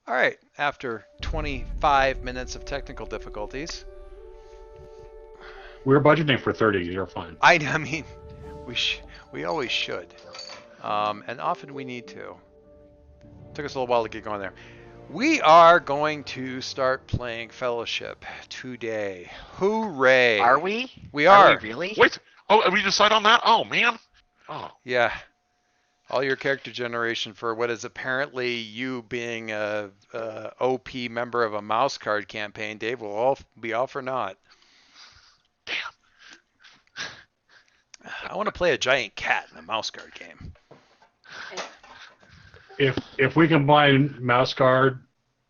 All right, after 25 minutes of technical difficulties, We're budgeting for 30. You're fine. I mean, we we always should, and often we need to. Took us a little while to get going there. We are going to start playing Fellowship today. Are Hooray! we? We Are we are. really? Wait. Oh, we decide on that? Oh, man. Oh. Yeah. All your character generation for what is apparently you being a OP member of a mouse card campaign, Dave, will all be all for naught. Damn. I want to play a giant cat in a mouse card game. If we combine Mouse Guard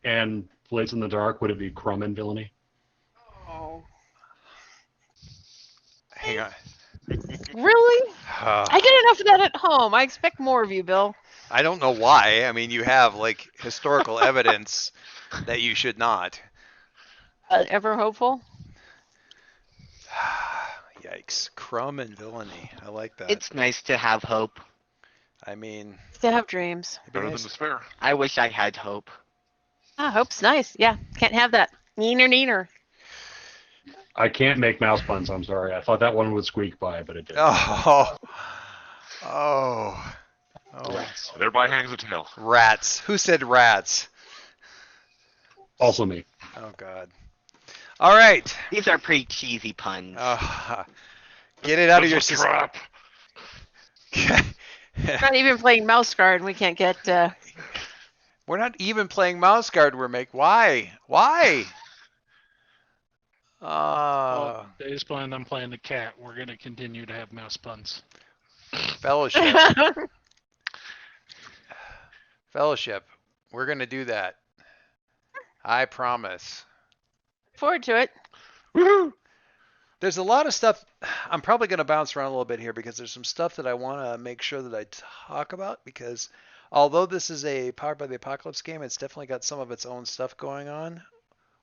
and Blades in the Dark, would it be Crumb and Villainy? Oh. Hang on. Really? I get enough of that at home. I expect more of you, Bill. I don't know why. I mean, you have like historical evidence that you should not. Ever hopeful? Yikes. Crumb and villainy. I like that. It's nice to have hope. I mean, To have dreams. it'd be Better than nice. despair. I wish I had hope. Ah, hope's nice. Yeah, can't have that. Neener, neener. I can't make mouse puns. I'm sorry. I thought that one would squeak by, but it didn't. Oh. Oh. Oh. Thereby hangs a tail. Rats. Who said rats? Also me. Oh, God. All right. These are pretty cheesy puns. Get it out of your It's a system. trap. Not even playing mouse guard, and we can't get. We're not even playing mouse guard. Why? Why? Well, Dave's planning on playing the cat. We're going to continue to have mouse puns. Fellowship. Fellowship. We're gonna do that. I promise. Forward to it. Woohoo! There's a lot of stuff. I'm probably gonna bounce around a little bit here because there's some stuff that I want to make sure that I talk about because although this is a Powered by the Apocalypse game, it's definitely got some of its own stuff going on.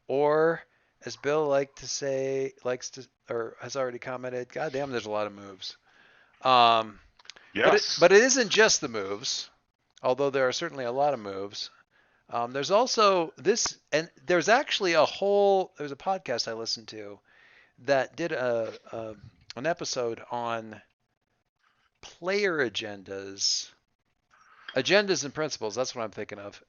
Or as Bill likes to, or has already commented, God damn, there's a lot of moves. Yes. But it isn't just the moves, although there are certainly a lot of moves. There's also this, and there's actually there's a podcast I listened to that did an episode on player agendas and principles. That's what I'm thinking of.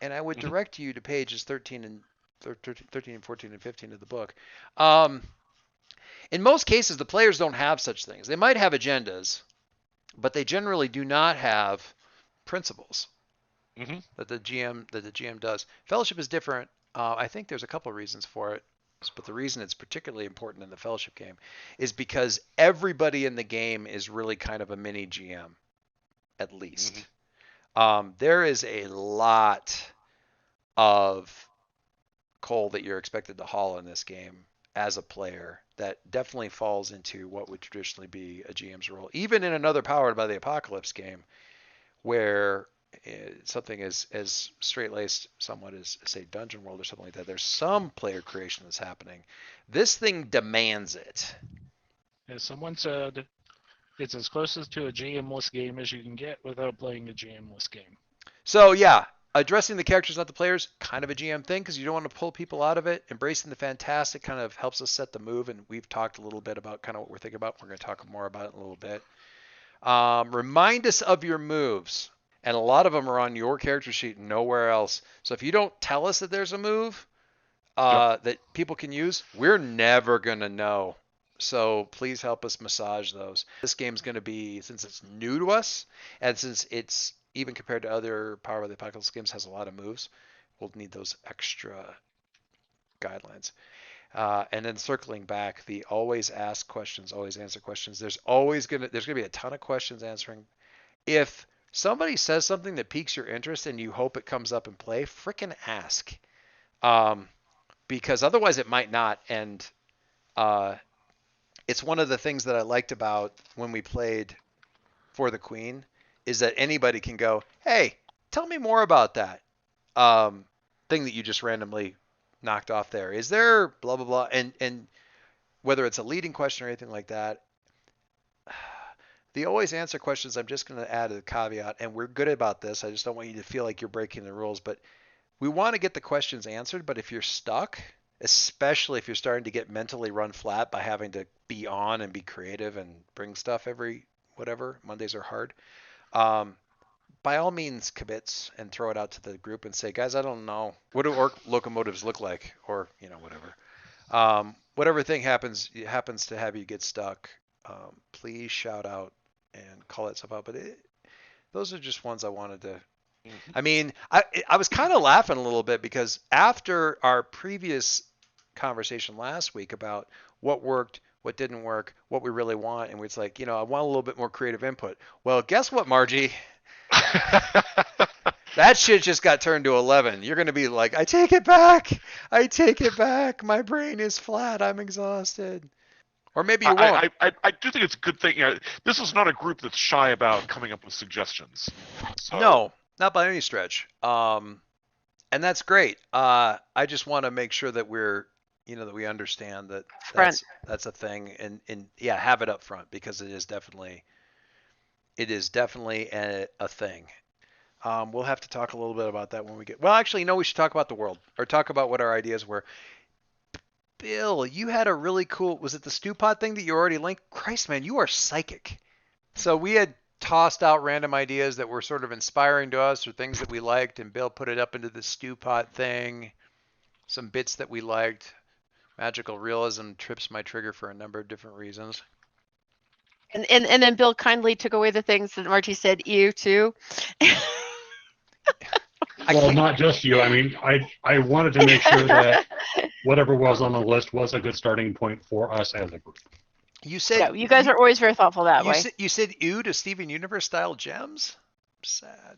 And I would direct you to pages 13 and 14 and 15 of the book. In most cases, the players don't have such things. They might have agendas, but they generally do not have principles that the GM does. Fellowship is different. I think there's a couple of reasons for it, but the reason it's particularly important in the Fellowship game is because everybody in the game is really kind of a mini GM, at least. There is a lot of coal that you're expected to haul in this game as a player that definitely falls into what would traditionally be a GM's role. Even in another Powered by the Apocalypse game, where something as straight-laced somewhat as, say, Dungeon World or something like that, there's some player creation that's happening. This thing demands it. As someone said, it's as close as to a GM-less game as you can get without playing a GM-less game. So yeah, addressing the characters, not the players, kind of a GM thing because you don't want to pull people out of it. Embracing the fantastic kind of helps us set the move, and we've talked a little bit about kind of what we're thinking about. We're going to talk more about it in a little bit. Remind us of your moves, and a lot of them are on your character sheet and nowhere else. So if you don't tell us that there's a move that people can use, we're never going to know. So please help us massage those. This game's going to be, since it's new to us, and since it's, even compared to other Power of the Apocalypse games, has a lot of moves, we'll need those extra guidelines. And then circling back, the always ask questions, always answer questions. There's gonna be a ton of questions answering. If somebody says something that piques your interest and you hope it comes up in play, frickin' ask, because otherwise it might not. And it's one of the things that I liked about when we played For the Queen is that anybody can go, hey, tell me more about that thing that you just randomly knocked off there. Is there blah, blah, blah? And whether it's a leading question or anything like that, the always answer questions, I'm just going to add a caveat, and we're good about this. I just don't want you to feel like you're breaking the rules, but we want to get the questions answered, but if you're stuck, especially if you're starting to get mentally run flat by having to be on and be creative and bring stuff every whatever, Mondays are hard. By all means, kibitz and throw it out to the group and say, guys, I don't know. What do orc locomotives look like? Or, whatever. Whatever thing happens to have you get stuck, please shout out and call that stuff out. But those are just ones I wanted to. I mean, I was kind of laughing a little bit because after our previous conversation last week about what worked, what didn't work, what we really want, and it's like, I want a little bit more creative input. Well, guess what, Margie? That shit just got turned to 11. You're going to be like, I take it back. My brain is flat. I'm exhausted. Or maybe you won't. I do think it's a good thing. This is not a group that's shy about coming up with suggestions. So. No, not by any stretch. And that's great. I just want to make sure that we're, that we understand that that's a thing, and yeah, have it up front because it is definitely a thing. We'll have to talk a little bit about that when we get. Well, actually, we should talk about the world or talk about what our ideas were. Bill, you had a really cool. Was it the stew pot thing that you already linked? Christ, man, you are psychic. So we had tossed out random ideas that were sort of inspiring to us or things that we liked, and Bill put it up into the stew pot thing. Some bits that we liked. Magical realism trips my trigger for a number of different reasons. And then Bill kindly took away the things that Margie said, you too. Well, not just you. I mean, I wanted to make sure that whatever was on the list was a good starting point for us as a group. You said yeah, you guys are always very thoughtful that way. You said ew to Steven Universe style gems? Sad.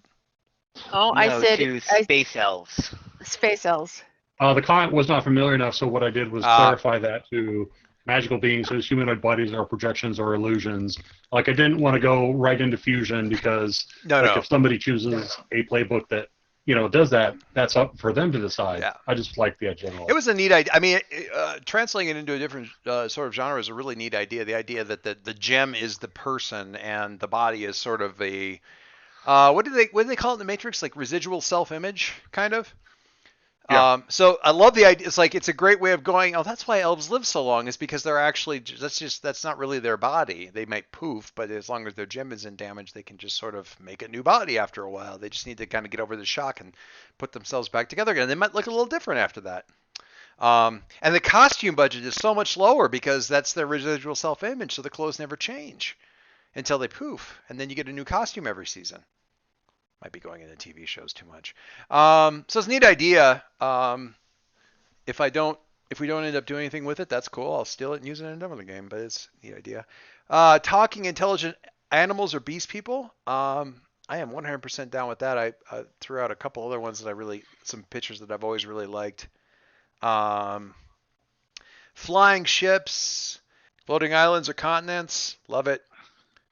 Oh, No, I said to space elves. Space elves. The comment was not familiar enough, so what I did was clarify that to magical beings whose humanoid bodies are projections or illusions. Like, I didn't want to go right into fusion because if somebody chooses a playbook that does that, that's up for them to decide. Yeah. I just like the general. It was a neat idea. I mean, translating it into a different sort of genre is a really neat idea. The idea that the gem is the person and the body is sort of a what do they call it in the Matrix? Like residual self-image, kind of. Yeah. So I love the idea. It's like it's a great way of going. Oh, that's why elves live so long. Is because they're actually that's not really their body. They might poof, but as long as their gem isn't damaged, they can just sort of make a new body after a while. They just need to kind of get over the shock and put themselves back together again. They might look a little different after that. And the costume budget is so much lower because that's their residual self-image. So the clothes never change until they poof, and then you get a new costume every season. Might be going into TV shows too much. So it's a neat idea. If we don't end up doing anything with it, that's cool. I'll steal it and use it in another game, but it's a neat idea. Talking intelligent animals or beast people. I am 100% down with that. I threw out a couple other ones that some pictures that I've always really liked. Flying ships, floating islands or continents. Love it.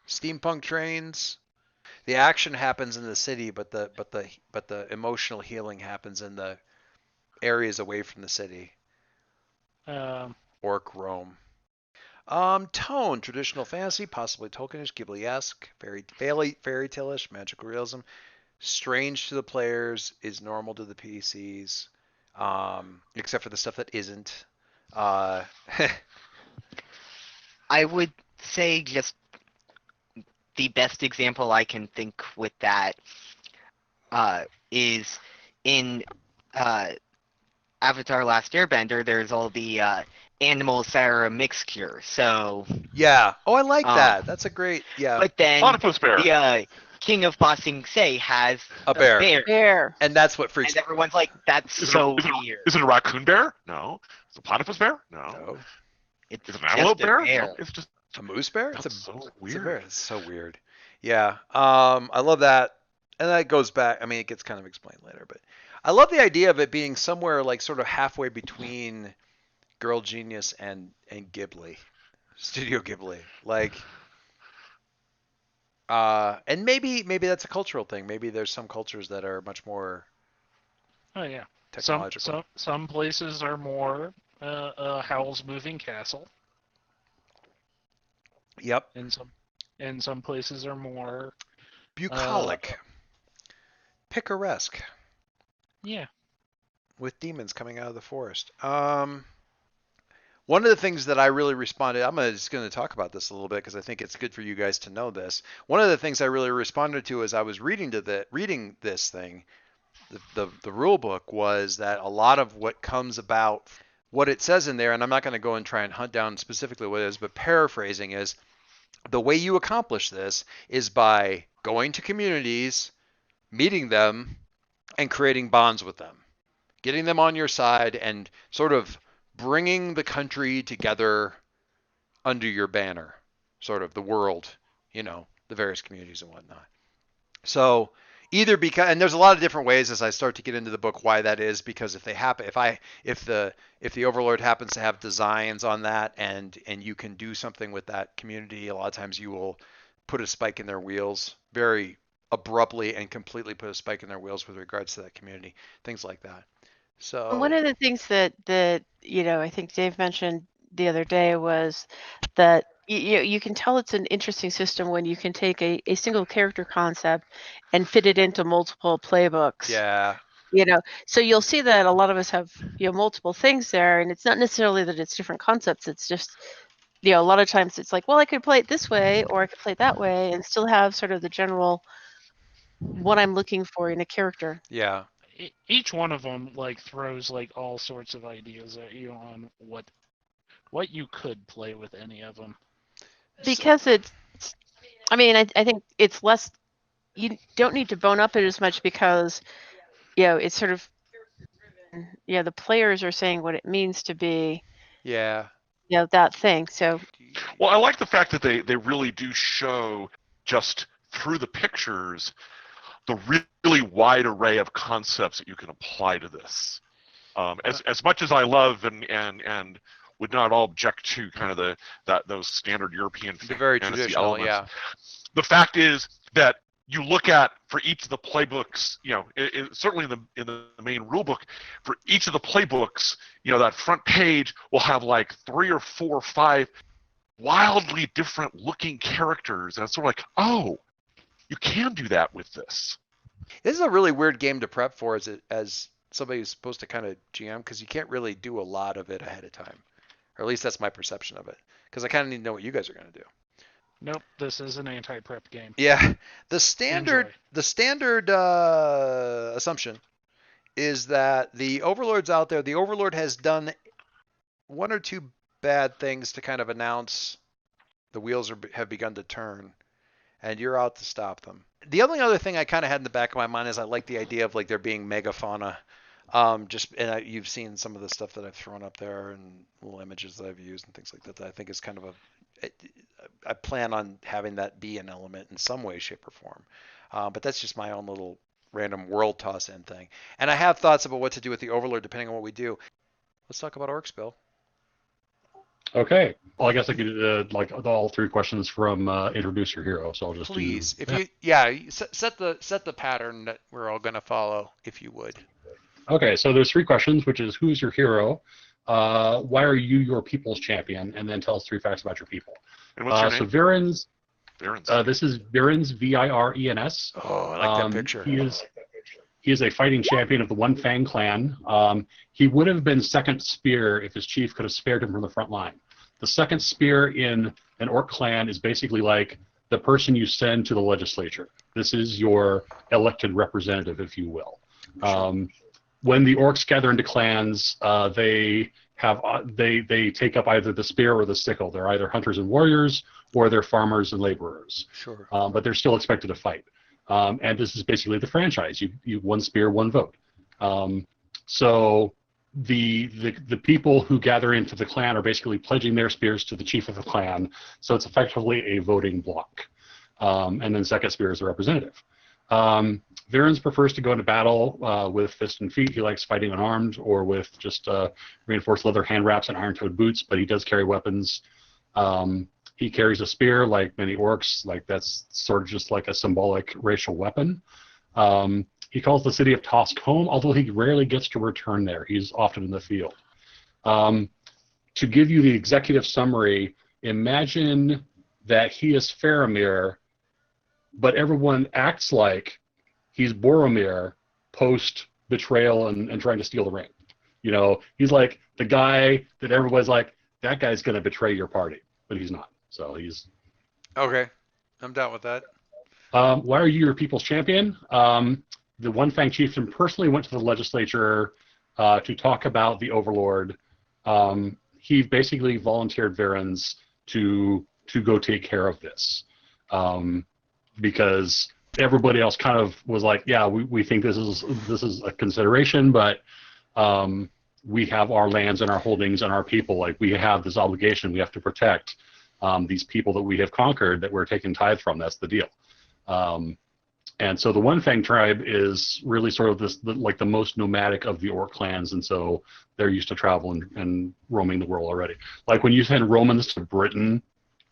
Steampunk trains. The action happens in the city, but the emotional healing happens in the areas away from the city. Orc Rome. Tone, traditional fantasy, possibly Tolkienish, Ghibli-esque, fairy tale-ish, magical realism. Strange to the players is normal to the PCs, except for the stuff that isn't. I would say just the best example I can think with that is in Avatar: Last Airbender. There's all the animals that are a mixture. So yeah. Oh, I like that. That's a great But then Platypus bear. the King of Ba Sing Se has a bear. Bear. And that's what freaks and everyone's like, that's so weird. Is it a raccoon bear? No. Is it a platypus bear? No. No. Is it an antelope just a bear? No, it's just A moose bear? that's so It's a weird. bear. It's so weird. Yeah. I love that. And that goes back. I mean, it gets kind of explained later, but I love the idea of it being somewhere like sort of halfway between Girl Genius and Ghibli, Studio Ghibli. Like, and maybe that's a cultural thing. Maybe there's some cultures that are much more Oh yeah. technological. Some places are more Howl's Moving Castle, Yep. and some places are more Bucolic. Picaresque. yeah. with demons coming out of the forest. One of the things that I really responded, I'm just going to talk about this a little bit because I think it's good for you guys to know this. One of the things I really responded to as I was reading this thing, the rule book, was that a lot of what comes about, what it says in there, and I'm not going to go and try and hunt down specifically what it is, but paraphrasing is, the way you accomplish this is by going to communities, meeting them, and creating bonds with them, getting them on your side, and sort of bringing the country together under your banner, sort of the world, the various communities and whatnot. So either because, and there's a lot of different ways as I start to get into the book why that is, because if the Overlord happens to have designs on that and you can do something with that community, a lot of times you will put a spike in their wheels very abruptly and completely put a spike in their wheels with regards to that community, things like that. So one of the things that I think Dave mentioned the other day was that you can tell it's an interesting system when you can take a single character concept and fit it into multiple playbooks. Yeah. So you'll see that a lot of us have multiple things there, and it's not necessarily that it's different concepts. It's just a lot of times it's like, well, I could play it this way or I could play it that way and still have sort of the general what I'm looking for in a character. Yeah. Each one of them throws all sorts of ideas at you on what you could play with any of them. Because I think it's less. You don't need to bone up it as much because, it's sort of, the players are saying what it means to be. Yeah. That thing. So. Well, I like the fact that they really do show just through the pictures the really wide array of concepts that you can apply to this. As much as I love and would not all object to kind of those standard European very fantasy traditional elements, yeah. The fact is that you look at, for each of the playbooks, certainly in the main rule book, for each of the playbooks, that front page will have 3 or 4 or 5 wildly different looking characters, and it's sort of oh, you can do that with this. This is a really weird game to prep for as somebody who's supposed to kind of GM, because you can't really do a lot of it ahead of time. Or at least that's my perception of it. Because I kind of need to know what you guys are going to do. Nope, this is an anti-prep game. Yeah. The standard assumption is that the Overlord's out there. The Overlord has done 1 or 2 bad things to kind of announce the wheels have begun to turn, and you're out to stop them. The only other thing I kind of had in the back of my mind is I like the idea of there being megafauna. You've seen some of the stuff that I've thrown up there and little images that I've used and things like that. That I think is kind of I plan on having that be an element in some way, shape, or form. But that's just my own little random world toss in thing. And I have thoughts about what to do with the Overlord depending on what we do. Let's talk about orcs, Bill. Okay. Well, I guess I could all 3 questions from introduce your hero. So I'll just please, set the pattern that we're all going to follow, if you would. Okay. So there's 3 questions, which is who's your hero, why are you your people's champion, and then tell us 3 facts about your people. And what's your name? So Virens. This is Virens, Virens. Oh, I like that picture. He is a fighting champion of the One Fang clan. He would have been second spear if his chief could have spared him from the front line. The second spear in an orc clan is basically like the person you send to the legislature. This is your elected representative, if you will. When the orcs gather into clans, they take up either the spear or the sickle. They're either hunters and warriors, or they're farmers and laborers. Sure. But they're still expected to fight. And this is basically the franchise. You 1 spear, 1 vote. So the people who gather into the clan are basically pledging their spears to the chief of the clan. So it's effectively a voting block. And then second spear is the representative. Virens prefers to go into battle with fist and feet. He likes fighting unarmed or with just reinforced leather hand wraps and iron-toed boots, but he does carry weapons. He carries a spear like many orcs, that's sort of just like a symbolic racial weapon. He calls the city of Tosk home, although he rarely gets to return there. He's often in the field. To give you the executive summary, imagine that he is Faramir, but everyone acts like he's Boromir post betrayal and trying to steal the ring. You know, he's like the guy that everybody's like, that guy's going to betray your party, but he's not. So he's okay. I'm down with that. Why are you your people's champion? The One Fang Chieftain personally went to the legislature to talk about the Overlord. He basically volunteered Varens to go take care of this, because everybody else kind of was like, yeah, we think this is a consideration, but we have our lands and our holdings and our people. Like, we have this obligation. We have to protect these people that we have conquered, that we're taking tithe from. That's the deal. And so the One Fang tribe is really sort of the most nomadic of the orc clans, and so they're used to travel and roaming the world already. Like when you send Romans to Britain,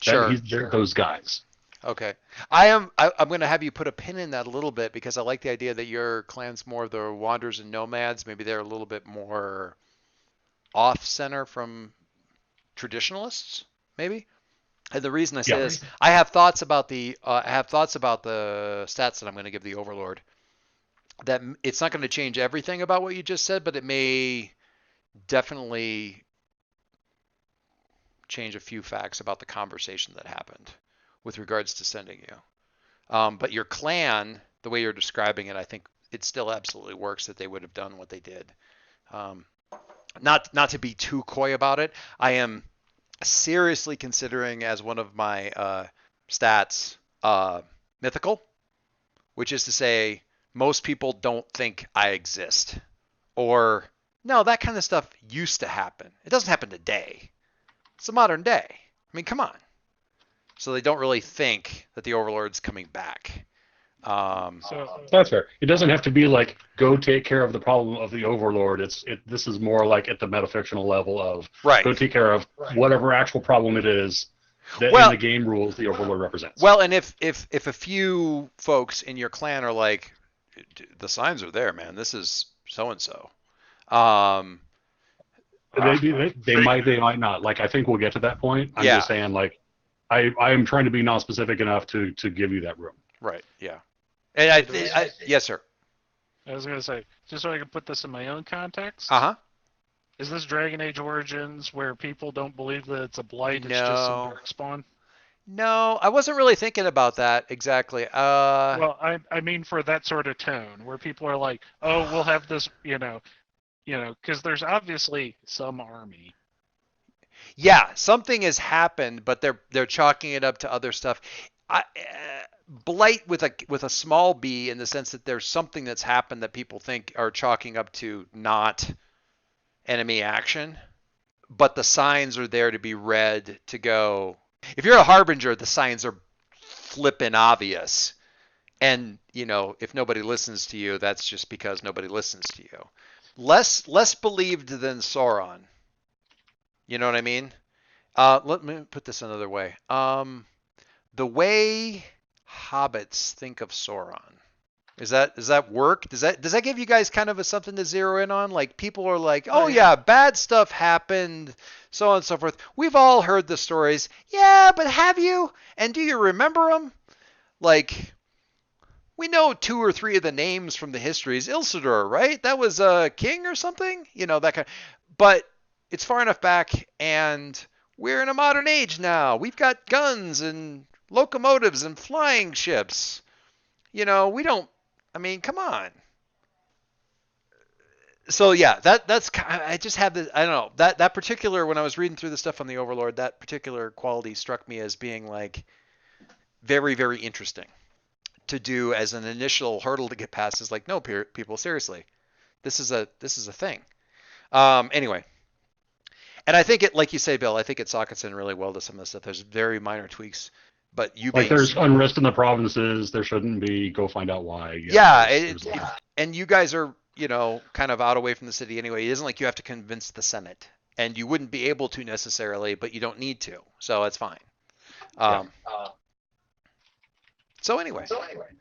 they're those guys. Okay. I'm going to have you put a pin in that a little bit, because I like the idea that your clan's more of the wanderers and nomads. Maybe they're a little bit more off-center from traditionalists, maybe. And the reason I say this, I have thoughts about the stats that I'm going to give the Overlord. That it's not going to change everything about what you just said, but it may definitely change a few facts about the conversation that happened with regards to sending you. But your clan, the way you're describing it, I think it still absolutely works that they would have done what they did. Not to be too coy about it, I am seriously considering as one of my stats mythical, which is to say most people don't think I exist, or no, that kind of stuff used to happen. It doesn't happen today. It's the modern day. I mean, come on. So they don't really think that the Overlord's coming back. So that's fair. It doesn't have to be like, go take care of the problem of the Overlord. This is more like at the metafictional level of go take care of whatever actual problem it is that in the game rules the Overlord represents. Well, and if a few folks in your clan are like, the signs are there, man, this is so and so. They might not. Like, I think we'll get to that point. I'm just saying, like, I am trying to be non-specific enough to give you that room. Right. Yeah. And yes, sir. I was going to say, just so I can put this in my own context. Uh-huh. Is this Dragon Age Origins where people don't believe that it's a blight, it's just some dark spawn? No, I wasn't really thinking about that exactly. Well, I mean for that sort of tone, where people are like, oh, we'll have this, because there's obviously some army. Yeah, something has happened, but they're chalking it up to other stuff. Blight with a small b, in the sense that there's something that's happened that people think are chalking up to not enemy action, but the signs are there to be read to go. If you're a harbinger, the signs are flippin' obvious, and if nobody listens to you, that's just because nobody listens to you. Less believed than Sauron. You know what I mean? Let me put this another way. The way hobbits think of Sauron, does that work? Does that give you guys kind of something to zero in on? Like, people are like, oh yeah, bad stuff happened, so on and so forth. We've all heard the stories. Yeah, but have you? And do you remember them? Like, we know 2 or 3 of the names from the histories. Isildur, right? That was a king or something? That kind of, but it's far enough back, and we're in a modern age now. We've got guns and locomotives and flying ships. We don't, I mean, come on. So yeah, that's, I just have this, I don't know, that particular, when I was reading through the stuff on the Overlord, that particular quality struck me as being like very, very interesting to do as an initial hurdle to get past. Is like, no, people, seriously, this is a thing. Anyway. And I think it, like you say, Bill, I think it sockets in really well to some of the stuff. There's very minor tweaks, but there's unrest in the provinces. There shouldn't be. Go find out why. And you guys are, kind of out away from the city anyway. It isn't like you have to convince the Senate, and you wouldn't be able to necessarily, but you don't need to, so it's fine. So anyway.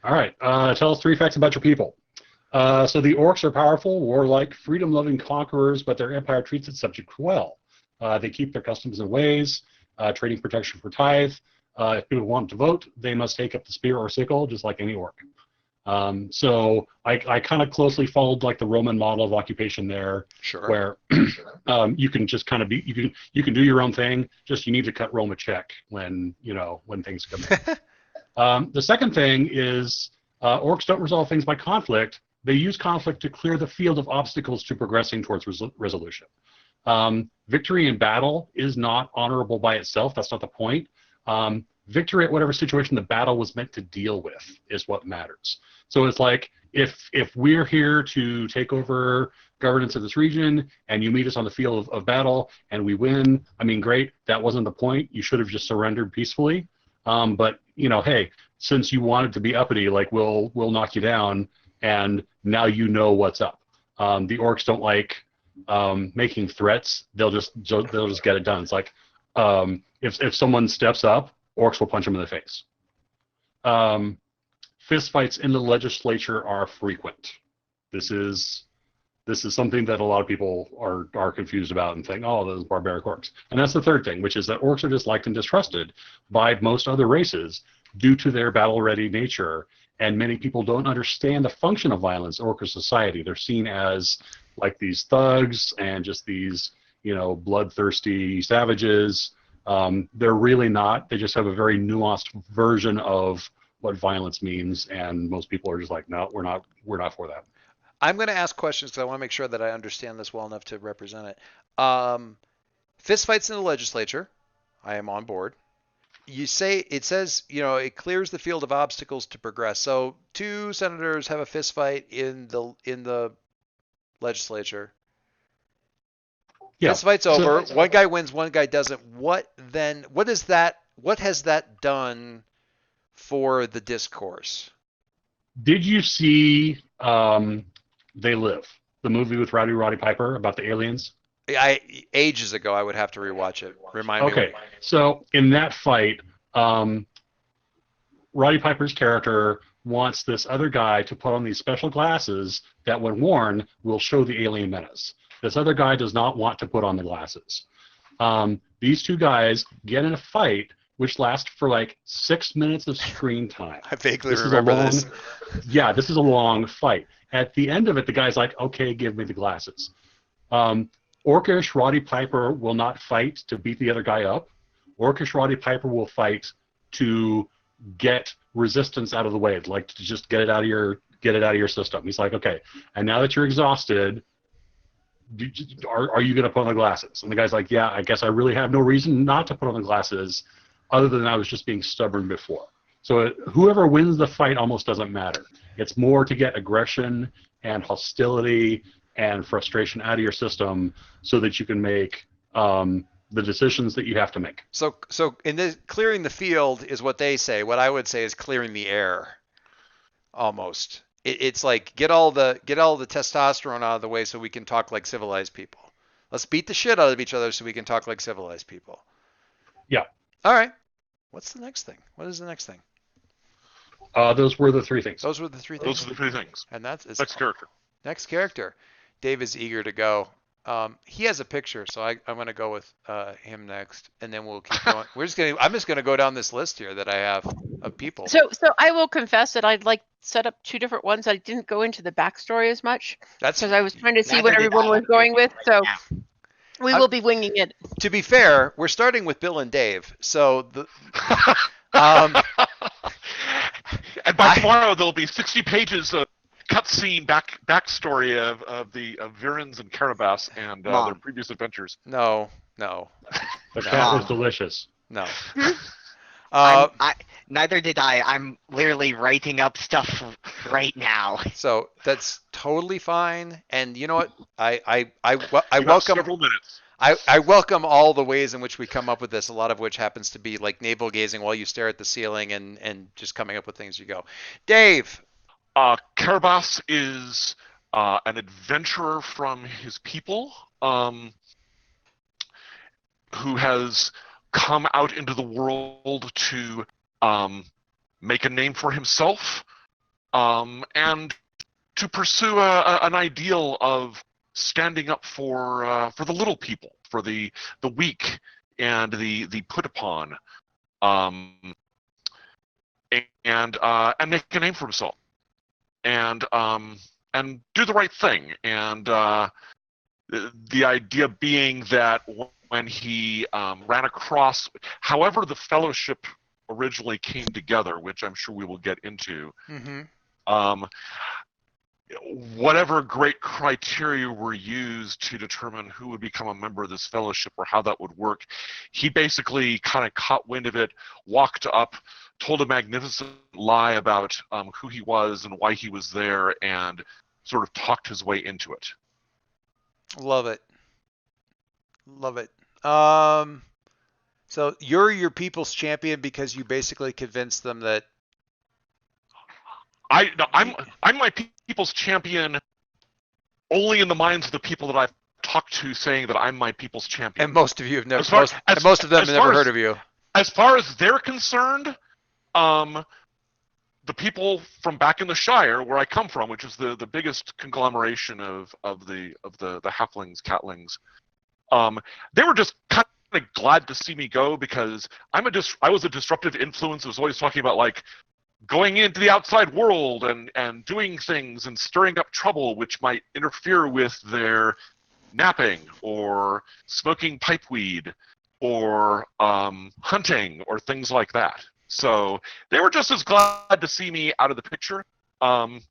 All right. Tell us 3 facts about your people. So the orcs are powerful, warlike, freedom-loving conquerors, but their empire treats its subjects well. They keep their customs and ways, trading protection for tithe. If people want to vote, they must take up the spear or sickle, just like any orc. So I kind of closely followed like the Roman model of occupation there, Sure. where you can just kind of be you can do your own thing. Just you need to cut Rome a check when when things come in. The second thing is orcs don't resolve things by conflict. They use conflict to clear the field of obstacles to progressing towards resolution. Victory in battle is not honorable by itself. That's not the point. Victory at whatever situation the battle was meant to deal with is what matters. So it's like if we're here to take over governance of this region and you meet us on the field of battle and we win, I mean, great. That wasn't the point. You should have just surrendered peacefully. But hey, since you wanted to be uppity, like we'll knock you down, and now you know what's up. The orcs don't like making threats. They'll just get it done. It's like if someone steps up, orcs will punch them in the face. Fist fights in the legislature are frequent. This is something that a lot of people are confused about and think, oh, those barbaric orcs. And that's the third thing, which is that orcs are disliked and distrusted by most other races due to their battle-ready nature. And many people don't understand the function of violence in orc society. They're seen as like these thugs and just these, bloodthirsty savages. They're really not. They just have a very nuanced version of what violence means, and most people are just like, no, we're not for that. I'm going to ask questions because I want to make sure that I understand this well enough to represent it. Fist fights in the legislature, I am on board. It says, it clears the field of obstacles to progress. So 2 senators have a fist fight in the legislature. Yeah. Fist fight's over. One guy wins, one guy doesn't. What has that done for the discourse? Did you see They Live, the movie with Roddy Piper about the aliens? Ages ago, I would have to rewatch it. Remind me. Okay, so in that fight, Roddy Piper's character wants this other guy to put on these special glasses that, when worn, will show the alien menace. This other guy does not want to put on the glasses. These 2 guys get in a fight, which lasts for like 6 minutes of screen time. I vaguely remember this. Yeah, this is a long fight. At the end of it, the guy's like, okay, give me the glasses. Orcish Roddy Piper will not fight to beat the other guy up. Orcish Roddy Piper will fight to get resistance out of the way, like to just get it out of your system. He's like, okay, and now that you're exhausted, are you going to put on the glasses? And the guy's like, yeah, I guess I really have no reason not to put on the glasses, other than I was just being stubborn before. So whoever wins the fight almost doesn't matter. It's more to get aggression and hostility and frustration out of your system so that you can make the decisions that you have to make. So in this, clearing the field is what they say. What I would say is clearing the air, almost. It's like get all the testosterone out of the way so we can talk like civilized people. Let's beat the shit out of each other so we can talk like civilized people. Yeah. All right. What's the next thing? What is the next thing? Those were the 3 things. Those were the 3 things. Those are the 3 things. And that's next character. Next character. Dave is eager to go. He has a picture, so I'm going to go with him next, and then we'll keep going. I'm just going to go down this list here that I have of people. So I will confess that I'd set up 2 different ones. I didn't go into the backstory as much. That's because I was trying to see what everyone was going with. So we will be winging it. To be fair, we're starting with Bill and Dave. So and by tomorrow there'll be 60 pages of cutscene backstory of Virens and Carabas and their previous adventures. No. The cat was delicious. No. Neither did I. I'm literally writing up stuff right now. So that's totally fine. And you know what? I welcome several minutes. I welcome all the ways in which we come up with this, a lot of which happens to be like navel gazing while you stare at the ceiling and just coming up with things as you go. Dave. Carabas is an adventurer from his people who has come out into the world to make a name for himself and to pursue an ideal of standing up for the little people, for the weak and the put upon, and make a name for himself. and do the right thing. And the idea being that when he ran across, however the Fellowship originally came together, which I'm sure we will get into, whatever great criteria were used to determine who would become a member of this fellowship or how that would work, he basically kind of caught wind of it, walked up, told a magnificent lie about who he was and why he was there, and sort of talked his way into it. Love it. Love it. So you're your people's champion because you basically convinced them that I'm my people's champion only in the minds of the people that I've talked to, saying that I'm my people's champion. And most of you have never, most of them have never heard of you. As far as they're concerned, the people from back in the Shire, where I come from, which is the biggest conglomeration of the halflings, catlings, they were just kind of glad to see me go, because I was a disruptive influence. I was always talking about like going into the outside world and doing things and stirring up trouble which might interfere with their napping or smoking pipeweed or hunting or things like that. So they were just as glad to see me out of the picture. I'm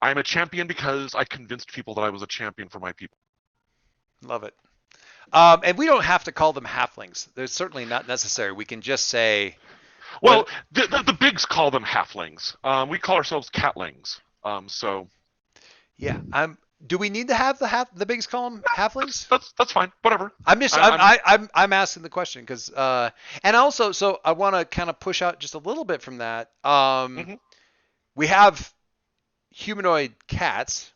a champion because I convinced people that I was a champion for my people. Love it. And we don't have to call them halflings. They're certainly not necessary. We can just say... Well, the bigs call them halflings. We call ourselves catlings. So... Yeah, do we need to have the bigs call them halflings? That's fine. Whatever. I'm asking the question because and also, so I want to kind of push out just a little bit from that. We have humanoid cats.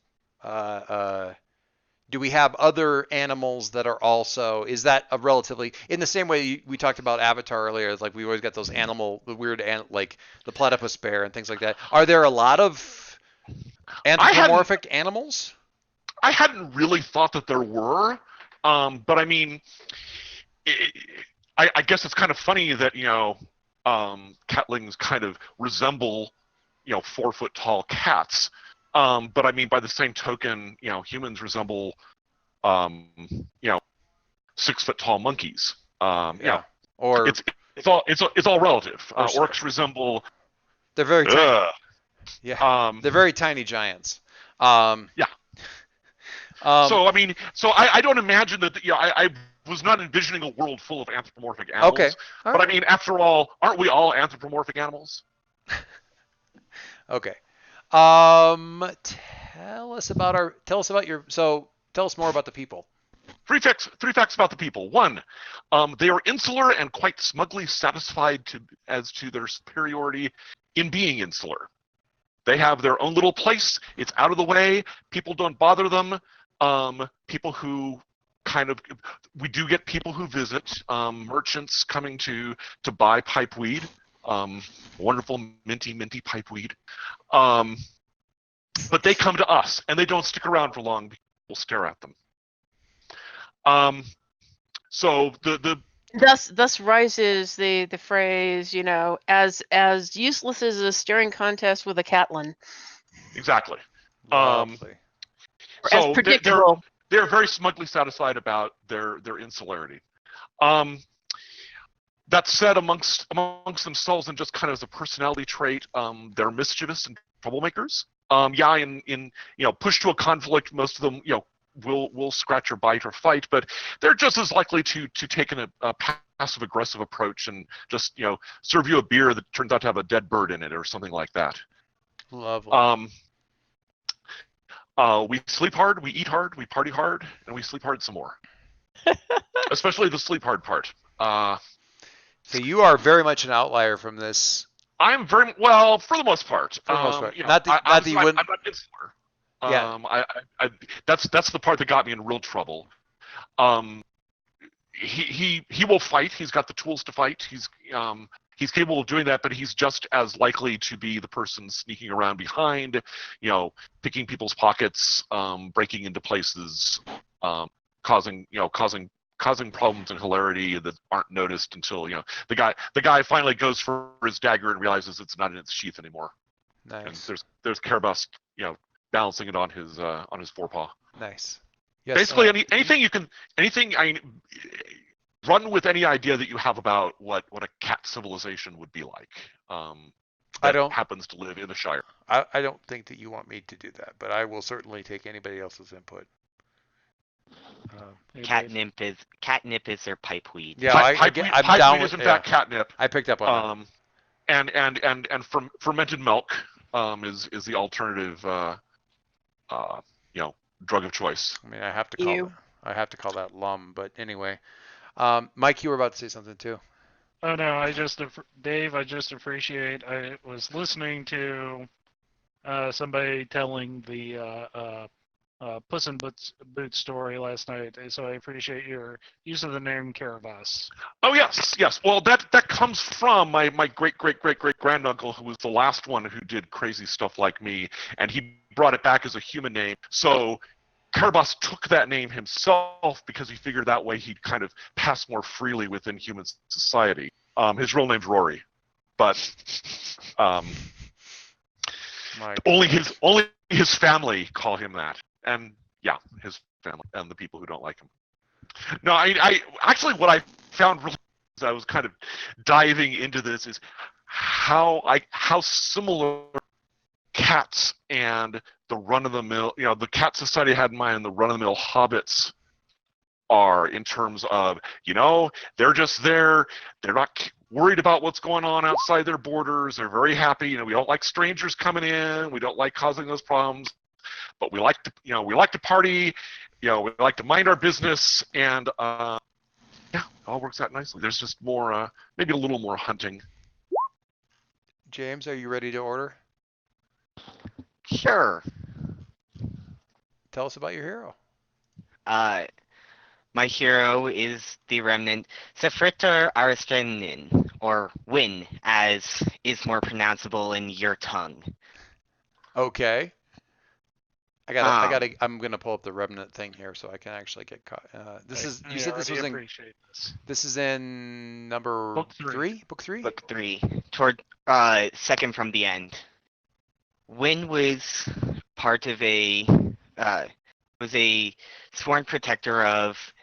Do we have other animals that are also? Is that a relatively in the same way we talked about Avatar earlier? Like we always got those weird like the platypus bear and things like that. Are there a lot of anthropomorphic animals? I hadn't really thought that there were, but I mean, I guess it's kind of funny that catlings kind of resemble 4-foot tall cats, but I mean by the same token, humans resemble 6-foot tall monkeys. Or it's all relative. Orcs resemble. They're very tiny. They're very tiny giants. So I mean, I don't imagine that. I was not envisioning a world full of anthropomorphic animals. Okay. But I mean, after all, aren't we all anthropomorphic animals? Okay. Tell us more about the people. Three facts about the people. 1, they are insular and quite smugly satisfied as to their superiority in being insular. They have their own little place. It's out of the way. People don't bother them. People who we do get people who visit, merchants coming to buy pipeweed, wonderful minty pipeweed. But they come to us, and they don't stick around for long. People stare at them. So Thus rises the phrase, as useless as a staring contest with a catlin. Exactly. As predictable. They're very smugly satisfied about their insularity. That said, amongst themselves, and just kind of as a personality trait, they're mischievous and troublemakers. In push to a conflict, most of them will scratch or bite or fight, but they're just as likely to take a passive aggressive approach and just serve you a beer that turns out to have a dead bird in it or something like that. Lovely. We sleep hard, we eat hard, we party hard, and we sleep hard some more. Especially the sleep hard part. So you are very much an outlier from this. I'm very well, for the most part. For the most part. I'm not insular. Yeah. That's the part that got me in real trouble. He will fight. He's got the tools to fight. He's capable of doing that, but he's just as likely to be the person sneaking around behind, picking people's pockets, breaking into places, causing problems and hilarity that aren't noticed until the guy finally goes for his dagger and realizes it's not in its sheath anymore. Nice. And there's Karabas, balancing it on his forepaw. Nice. Yes, Basically, anything run with any idea that you have about what a cat civilization would be like. That happens to live in the Shire. I don't think that you want me to do that, but I will certainly take anybody else's input. Catnip is their pipeweed. Yeah, I'm down with that. Catnip. I picked up on that. And fermented milk is the alternative drug of choice. I mean, I have to call that lum, but anyway. Mike, you were about to say something too. Oh no, Dave, I just appreciate. I was listening to somebody telling the Puss in Boots story last night, so I appreciate your use of the name Karabas. Oh yes. Well, that comes from my great granduncle, who was the last one who did crazy stuff like me, and he brought it back as a human name. So Karabas took that name himself because he figured that way he'd kind of pass more freely within human society. His real name's Rory, but only his family call him that, and his family and the people who don't like him. No, I actually what I found really as I was kind of diving into this is how similar cats and the run-of-the-mill, the cat society I had in mind and the run-of-the-mill hobbits are in terms of, they're just there. They're not worried about what's going on outside their borders. They're very happy. We don't like strangers coming in. We don't like causing those problems, but we like to party. We like to mind our business, and it all works out nicely. There's just more, maybe a little more hunting. James, are you ready to order? Sure. Tell us about your hero. My hero is the remnant Sefritar Arstenin, or Win, as is more pronounceable in your tongue. Okay. I'm gonna pull up the remnant thing here so I can actually get caught. You said this was in. This is in book three. Book three. Toward second from the end. Win was part of was a sworn protector of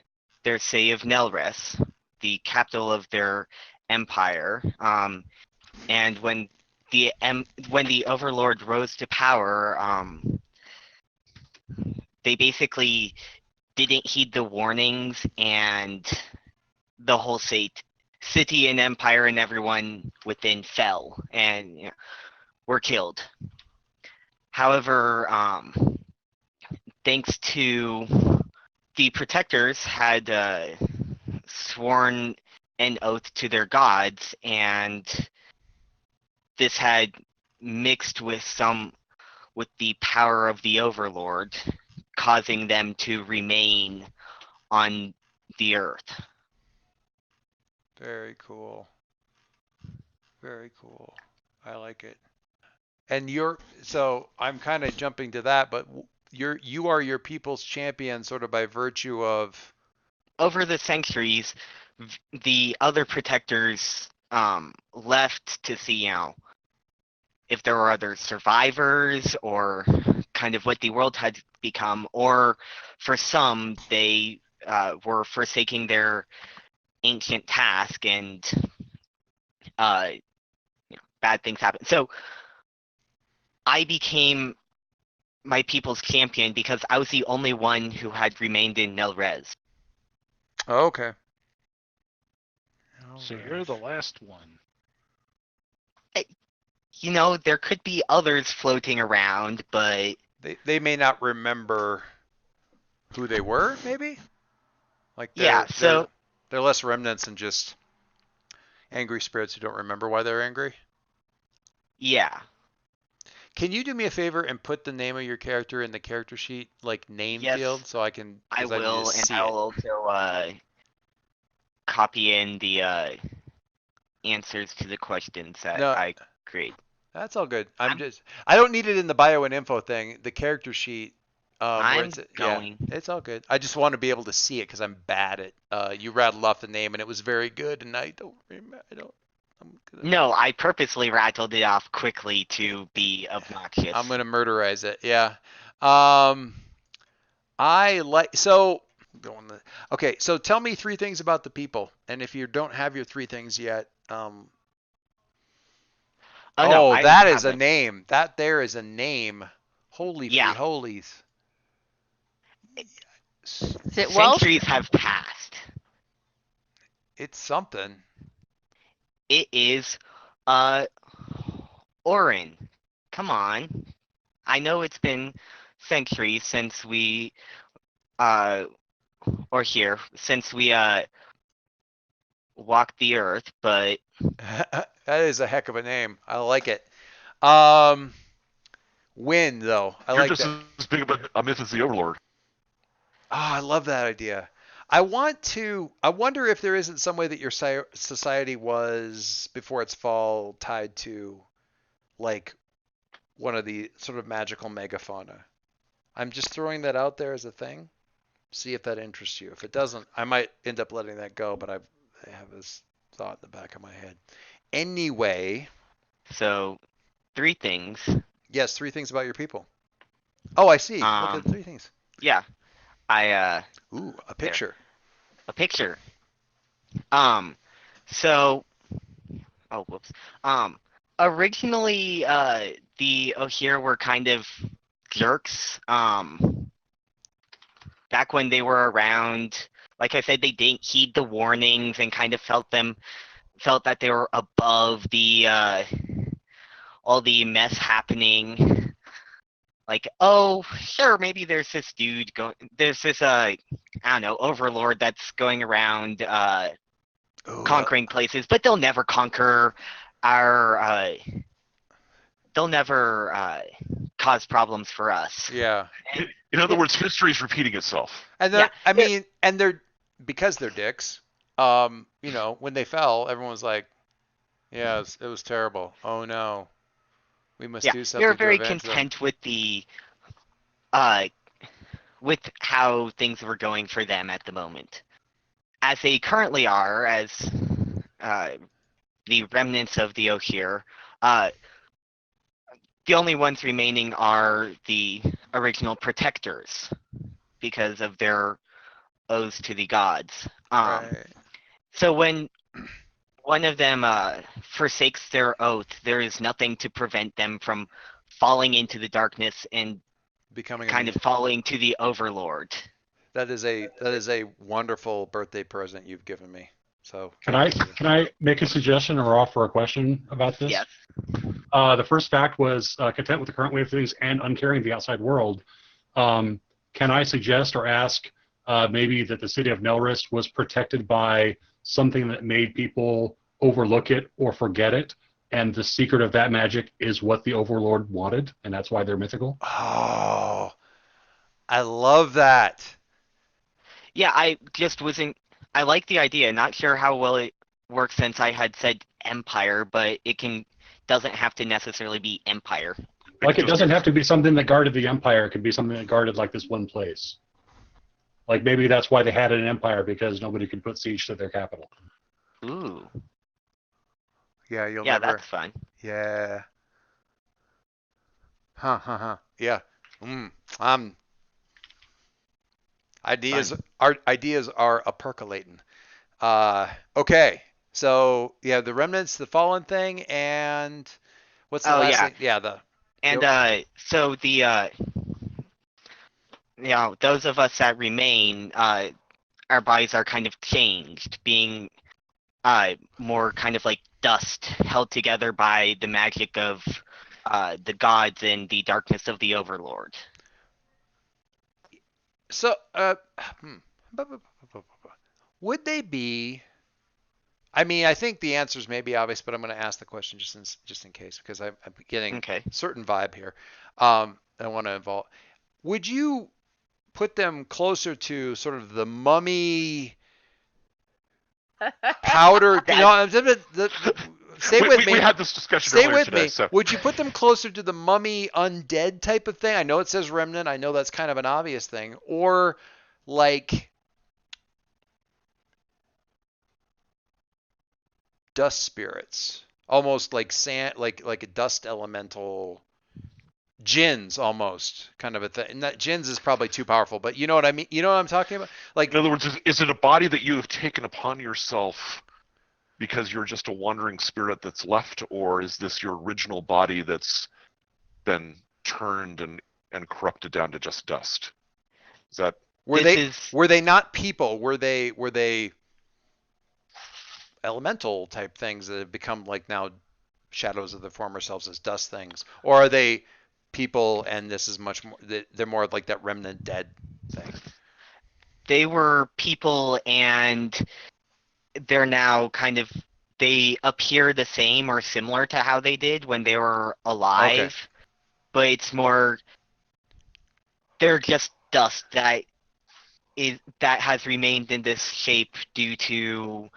their city of Nelres, the capital of their empire. And when the Overlord rose to power, they basically didn't heed the warnings, and the whole city and empire and everyone within fell and were killed. However, thanks to the protectors had sworn an oath to their gods, and this had mixed with the power of the Overlord, causing them to remain on the earth. Very cool. Very cool. I like it. And so I'm kind of jumping to that, but you are your people's champion sort of by virtue of. Over the centuries, the other protectors left to see, if there were other survivors or kind of what the world had become, or for some, they were forsaking their ancient task, and bad things happened. So I became my people's champion because I was the only one who had remained in Nelres. Oh, okay. So you're the last one. There could be others floating around, but they may not remember who they were, maybe? They're less remnants than just angry spirits who don't remember why they're angry? Yeah. Can you do me a favor and put the name of your character in the character sheet, name field, so I can? I will, and I'll also copy in the answers to the questions that I create. That's all good. I don't need it in the bio and info thing. The character sheet. It's all good. I just want to be able to see it because I'm bad at. You rattled off the name and it was very good, and I don't remember. I'm No, I purposely rattled it off quickly to be obnoxious. I'm gonna murderize it. Yeah. I like so. Okay, so tell me 3 things about the people, and if you don't have your 3 things yet, Oh, no, that is a name. That there is a name. Holy free holies. Is it Welsh? Centuries have passed. It's something. It is, Orin. Come on. I know it's been centuries since we, since we, walked the earth, but... That is a heck of a name. I like it. Wind, though. You're just as big of a myth as the Overlord. Oh, I love that idea. I wonder if there isn't some way that your society was, before its fall, tied to, like, one of the sort of magical megafauna. I'm just throwing that out there as a thing. See if that interests you. If it doesn't, I might end up letting that go, but I have this thought in the back of my head. Anyway. So, 3 things. Yes, 3 things about your people. Oh, I see. Look at 3 things. Yeah. Ooh, a picture. There. A picture. So... Oh, whoops. Originally, the Ohyr were kind of jerks. Back when they were around, like I said, they didn't heed the warnings and kind of felt that they were above the all the mess happening. Like, oh, sure, maybe there's this dude there's this I don't know, overlord that's going around conquering places, but they'll never conquer our they'll never cause problems for us. Yeah. In other words, history is repeating itself. And they're because they're dicks. When they fell, everyone was like, "Yeah, it was terrible. Oh no, we must do something." They're very content with with how things were going for them at the moment, as they currently are, as the remnants of the Ohyr. The only ones remaining are the original protectors because of their oaths to the gods. Right. So when one of them forsakes their oath, there is nothing to prevent them from falling into the darkness and becoming falling to the Overlord. That is a wonderful birthday present you've given me. So can I make a suggestion or offer a question about this? Yes. The first fact was content with the current way of things and uncaring the outside world. Can I suggest or ask maybe that the city of Nelrist was protected by something that made people overlook it or forget it, and the secret of that magic is what the Overlord wanted, and that's why they're mythical? Oh, I love that. Yeah, I like the idea. Not sure how well it works since I had said empire, but it doesn't have to necessarily be empire. Like, it doesn't have to be something that guarded the empire. It could be something that guarded, like, this one place. Like, maybe that's why they had an empire, because nobody could put siege to their capital. Ooh. Yeah, that's fun. Yeah. Yeah. Our ideas are a percolating. Okay. So yeah, the remnants, the fallen thing, and what's the last thing? Yeah, so the those of us that remain, our bodies are kind of changed, being more kind of like dust held together by the magic of the gods and the darkness of the Overlord. So, would they be? I mean, I think the answers may be obvious, but I'm going to ask the question just in case, because I'm getting a certain vibe here. I want to involve. Would you put them closer to sort of the mummy powder? Stay with me. We had this discussion Stay earlier with today, me. So. Would you put them closer to the mummy undead type of thing? I know it says remnant. I know that's kind of an obvious thing. Or like dust spirits. almost like sand, like a dust elemental. Djinns almost kind of a thing. And that Djinns is probably too powerful, but you know what I mean? You know what I'm talking about? Like, in other words, is it a body that you have taken upon yourself because you're just a wandering spirit that's left, or is this your original body that's been turned and corrupted down to just dust? Is that were they not people? Were they elemental type things that have become like now shadows of their former selves as dust things, or are they people and this is much more? They're more like that remnant dead thing. They were people, and they're now kind of, they appear the same or similar to how they did when they were alive, Okay. but it's more, they're just dust that has remained in this shape due to,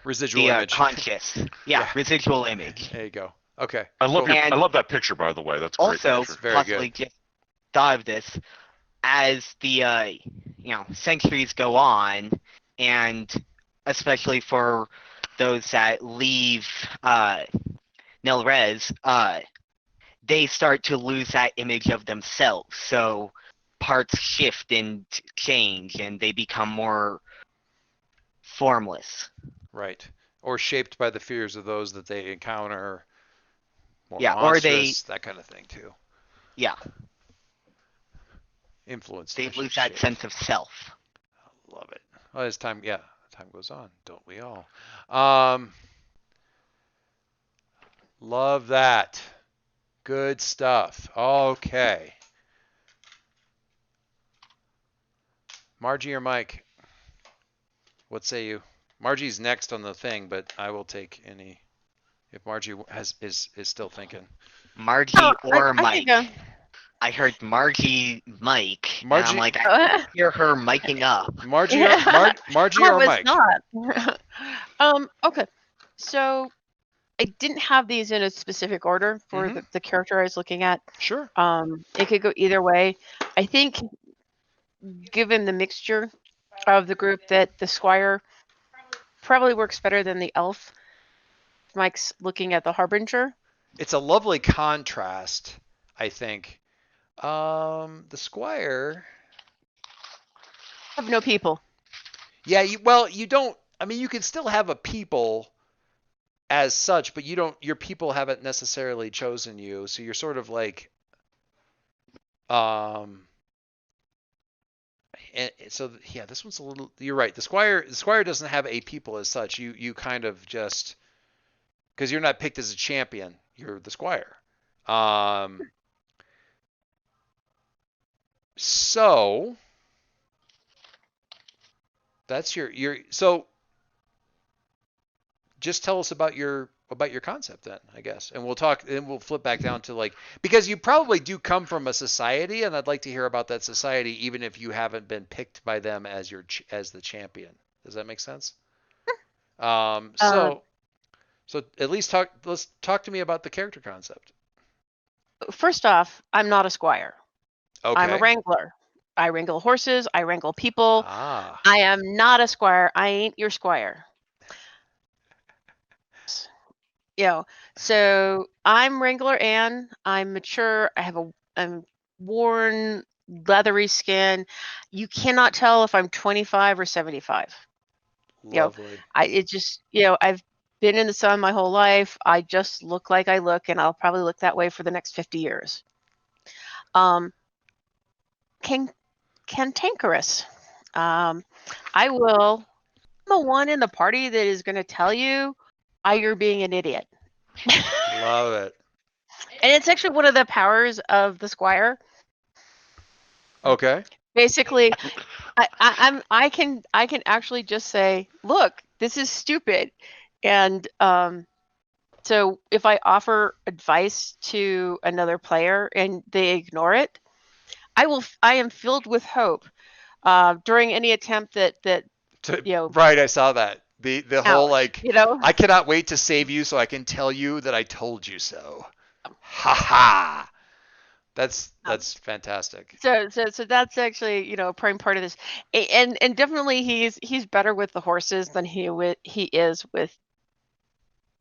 residual the image. conscious, Yeah. residual image. There you go. Okay. I love And I love that picture, by the way. That's a great Also, picture. Very possibly good. just thought of this as the centuries go on, and especially for those that leave Nelrez, they start to lose that image of themselves. So parts shift and change, and they become more formless. Right. Or shaped by the fears of those that they encounter. More Yeah, monstrous, that kind of thing too. Yeah, Influence. they lose that sense of self. I love it. Well, as time goes on, don't we all? Love that. Good stuff. Okay. Margie or Mike? What say you? Margie's next on the thing, but I will take any if Margie is still thinking. Margie or Mike. I heard Margie, Mike. Margie, and I'm like, I hear her miking up. Margie, Margie or Mike? Not. Okay. So I didn't have these in a specific order for the character I was looking at. Sure. It could go either way. I think, given the mixture of the group, that the Squire probably works better than the Elf. Mike's looking at the Harbinger. It's a lovely contrast, I think. The Squire have no people. Yeah, you don't. I mean, you can still have a people as such, but you don't. Your people haven't necessarily chosen you, so you're sort of like, and so yeah, this one's a little. You're right. The Squire doesn't have a people as such. You kind of just, because you're not picked as a champion. You're the Squire. So that's your so just tell us about your concept then, I guess. And we'll flip back down to, like, because you probably do come from a society, and I'd like to hear about that society even if you haven't been picked by them as the champion. Does that make sense? So at least let's talk to me about the character concept. First off, I'm not a Squire. Okay. I'm a Wrangler. I wrangle horses. I wrangle people. Ah. I am not a Squire. I ain't your Squire. So I'm Wrangler Anne. I'm mature. I'm worn, leathery skin. You cannot tell if I'm 25 or 75. Lovely. I've been in the sun my whole life. I just look like I look, and I'll probably look that way for the next 50 years. Cantankerous. I'm the one in the party that is going to tell you you're being an idiot. Love it. And it's actually one of the powers of the Squire. Okay. Basically, I can actually just say, look, this is stupid. And so if I offer advice to another player and they ignore it, I am filled with hope during any attempt that Right, I saw that. The whole, like, I cannot wait to save you so I can tell you that I told you so. Ha ha. That's fantastic. So that's actually, a prime part of this. And definitely he's better with the horses than he is with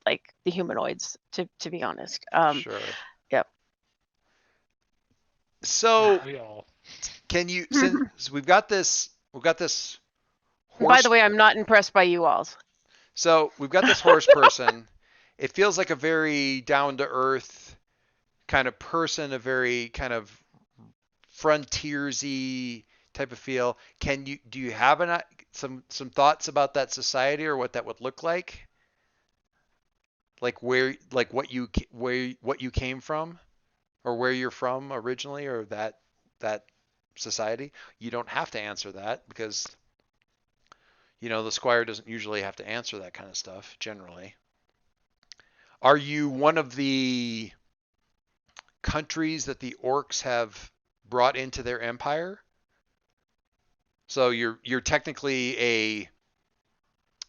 like the humanoids, to be honest. Sure. Yep. So We all. can you, since we've got this horse. By the way, I'm not impressed by you alls. So we've got this horse person. It feels like a very down to earth kind of person, a very kind of frontiersy type of feel. Do you have some thoughts about that society or what that would look like? Like what you came from, or where you're from originally, or that society? You don't have to answer that because the squire doesn't usually have to answer that kind of stuff generally. Are you one of the countries that the orcs have brought into their empire? So you're technically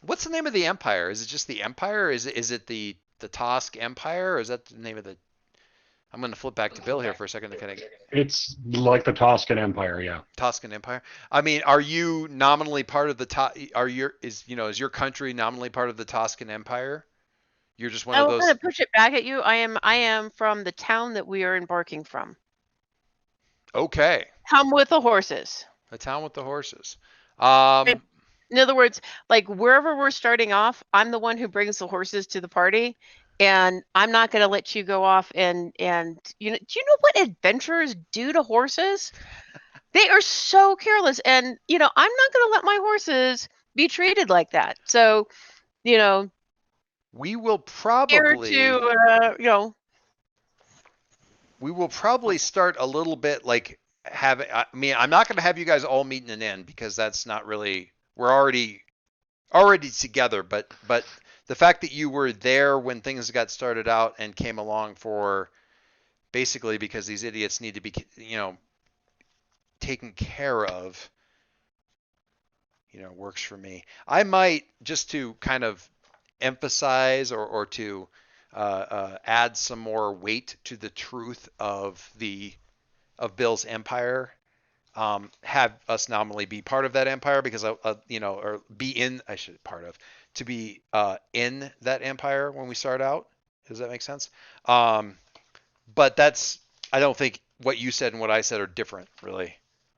what's the name of the empire? Is it just the empire? Is it the Tosk Empire, or is that the name of the? I'm going to flip back to Bill here for a second to kind of. It's like the Toscan Empire, yeah. Toscan Empire. I mean, are you nominally part of the is your country nominally part of the Toscan Empire? You're just one of those. I'm going to push it back at you. I am from the town that we are embarking from. Okay. Come with the horses. A town with the horses. In other words, like wherever we're starting off, I'm the one who brings the horses to the party, and I'm not going to let you go off and do you know what adventurers do to horses? They are so careless, and I'm not going to let my horses be treated like that. So, we will probably we will probably start a little bit like I'm not going to have you guys all meet in an inn because that's not really. We're already together, but the fact that you were there when things got started out and came along for basically because these idiots need to be taken care of, works for me. I might, just to kind of emphasize or to add some more weight to the truth of Bill's empire. Have us nominally be part of that empire because or be in. To be in that empire when we start out. Does that make sense? But I don't think what you said and what I said are different really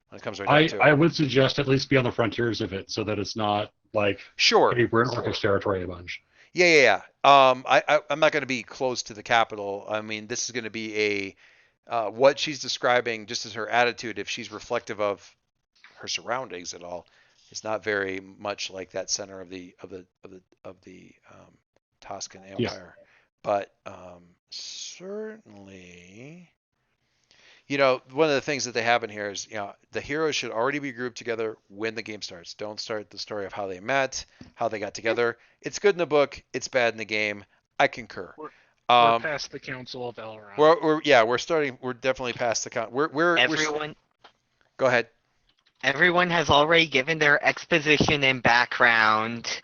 when it comes right down to it. I would suggest at least be on the frontiers of it so that it's not like sure Brent Orcish territory a bunch. Yeah. I'm not going to be close to the capital. I mean, this is going to be what she's describing, just as her attitude, if she's reflective of her surroundings at all, is not very much like that center of the Toscan Empire. Yeah. But certainly, one of the things that they have in here is, the heroes should already be grouped together when the game starts. Don't start the story of how they met, how they got together. It's good in the book. It's bad in the game. I concur. We're past the Council of Elrond. We're definitely past the council. Everyone. Go ahead. Everyone has already given their exposition and background,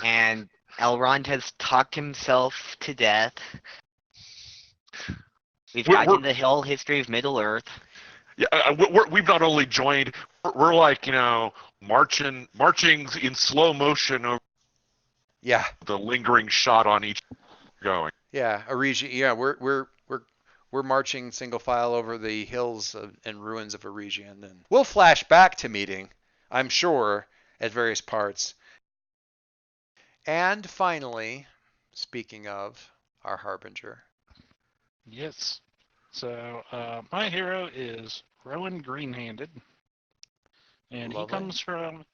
and Elrond has talked himself to death. We've gotten the whole history of Middle Earth. Yeah, we've not only joined, we're like marching in slow motion over. Yeah. The lingering shot on each going. Yeah, Eregion. Yeah, we're marching single file over the hills and ruins of Eregion, and we'll flash back to meeting, I'm sure, at various parts. And finally, speaking of our Harbinger. Yes. So my hero is Rowan Greenhanded, and Lovely. He comes from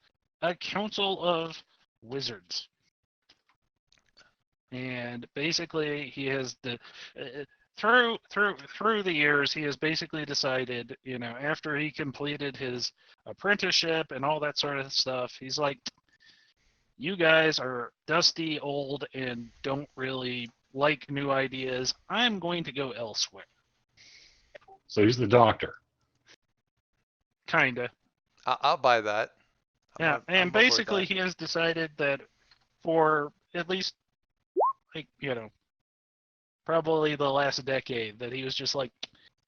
a council of wizards. And basically, he has through the years, he has basically decided, after he completed his apprenticeship and all that sort of stuff, he's like, you guys are dusty, old, and don't really like new ideas. I'm going to go elsewhere. So he's the doctor. Kinda. I'll buy that. And basically, he has decided that for at least, probably the last decade, that he was just like,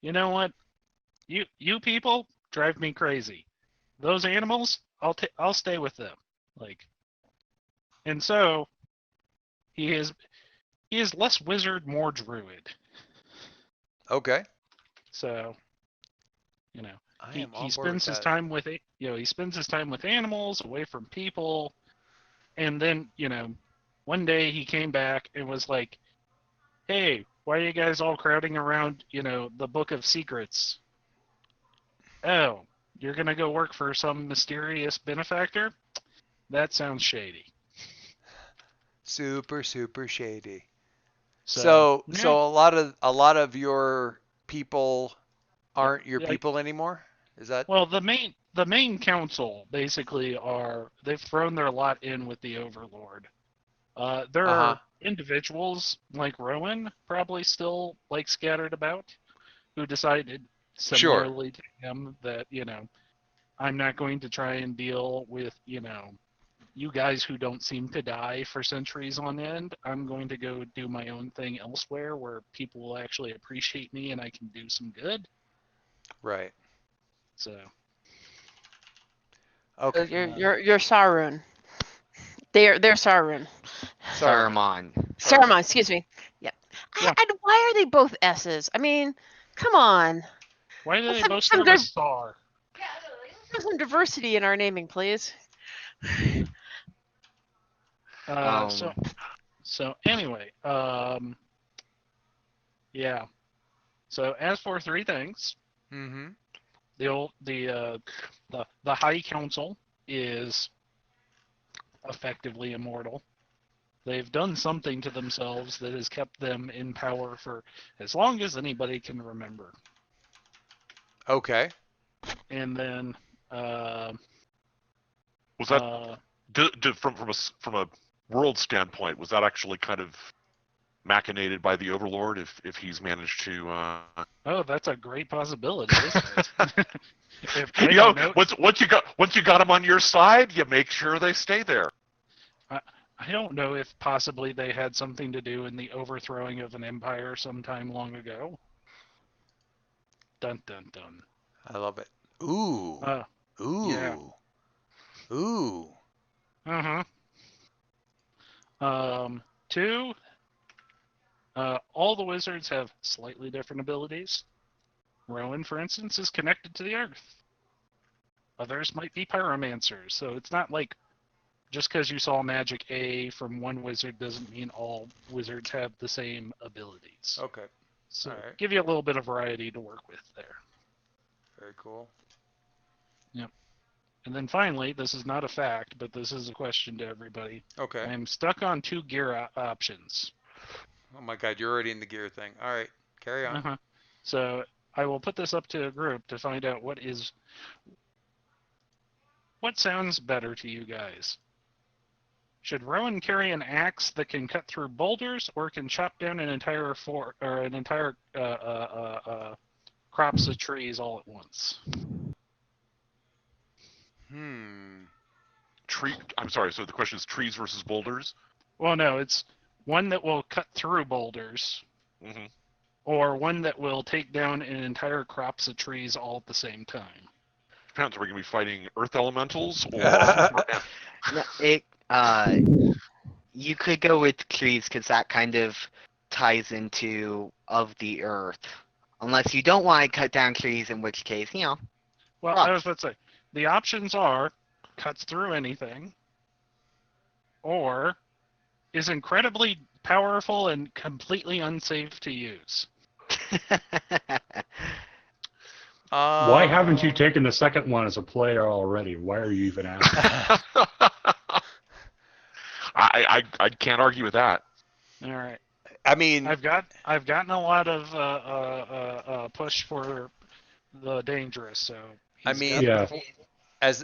you know what, you people drive me crazy. Those animals, I'll stay with them. And so he he is less wizard, more druid. Okay. So, I am on he board with spends his that. time with he spends his time with animals, away from people, and then one day he came back and was like, "Hey, why are you guys all crowding around the Book of Secrets? Oh, you're gonna go work for some mysterious benefactor? That sounds shady." Super shady. So So a lot of your people aren't your people anymore? Is that? Well, the main council basically they've thrown their lot in with the Overlord. There are individuals like Rowan probably still like scattered about who decided similarly to him that I'm not going to try and deal with you guys who don't seem to die for centuries on end. I'm going to go do my own thing elsewhere where people will actually appreciate me and I can do some good. Right. So. Okay. You're Sarun. They're Sarun. Saruman. Saruman, excuse me. Yeah. And why are they both S's? I mean, come on. Why do they both start with Star? Have some diversity in our naming, please. So anyway, yeah. So as for three things, the High Council is effectively immortal. They've done something to themselves that has kept them in power for as long as anybody can remember. Okay. And then was that from a world standpoint? Was that actually kind of machinated by the Overlord? If he's managed to. Oh, that's a great possibility, isn't it? Once you got them on your side, you make sure they stay there. I don't know if possibly they had something to do in the overthrowing of an empire sometime long ago. Dun dun dun. I love it. Ooh. Ooh. Yeah. Ooh. Two. All the wizards have slightly different abilities. Rowan, for instance, is connected to the earth. Others might be pyromancers, so it's not like just because you saw magic A from one wizard doesn't mean all wizards have the same abilities. Okay. So give you a little bit of variety to work with there. Very cool. Yep. And then finally, this is not a fact, but this is a question to everybody. Okay. I'm stuck on 2 gear options. Oh my god, you're already in the gear thing. All right, carry on. So I will put this up to a group to find out what sounds better to you guys. Should Rowan carry an axe that can cut through boulders, or can chop down an entire crops of trees all at once? I'm sorry. So the question is trees versus boulders? Well, no, it's one that will cut through boulders, or one that will take down an entire crops of trees all at the same time. Depends. Are we going to be fighting earth elementals or? You could go with trees because that kind of ties into of the earth. Unless you don't want to cut down trees, in which case, Well, I was about to say, the options are cuts through anything, or is incredibly powerful and completely unsafe to use. Why haven't you taken the second one as a player already? Why are you even asking? I can't argue with that. All right. I mean, I've gotten a lot of push for the dangerous. So I mean, yeah.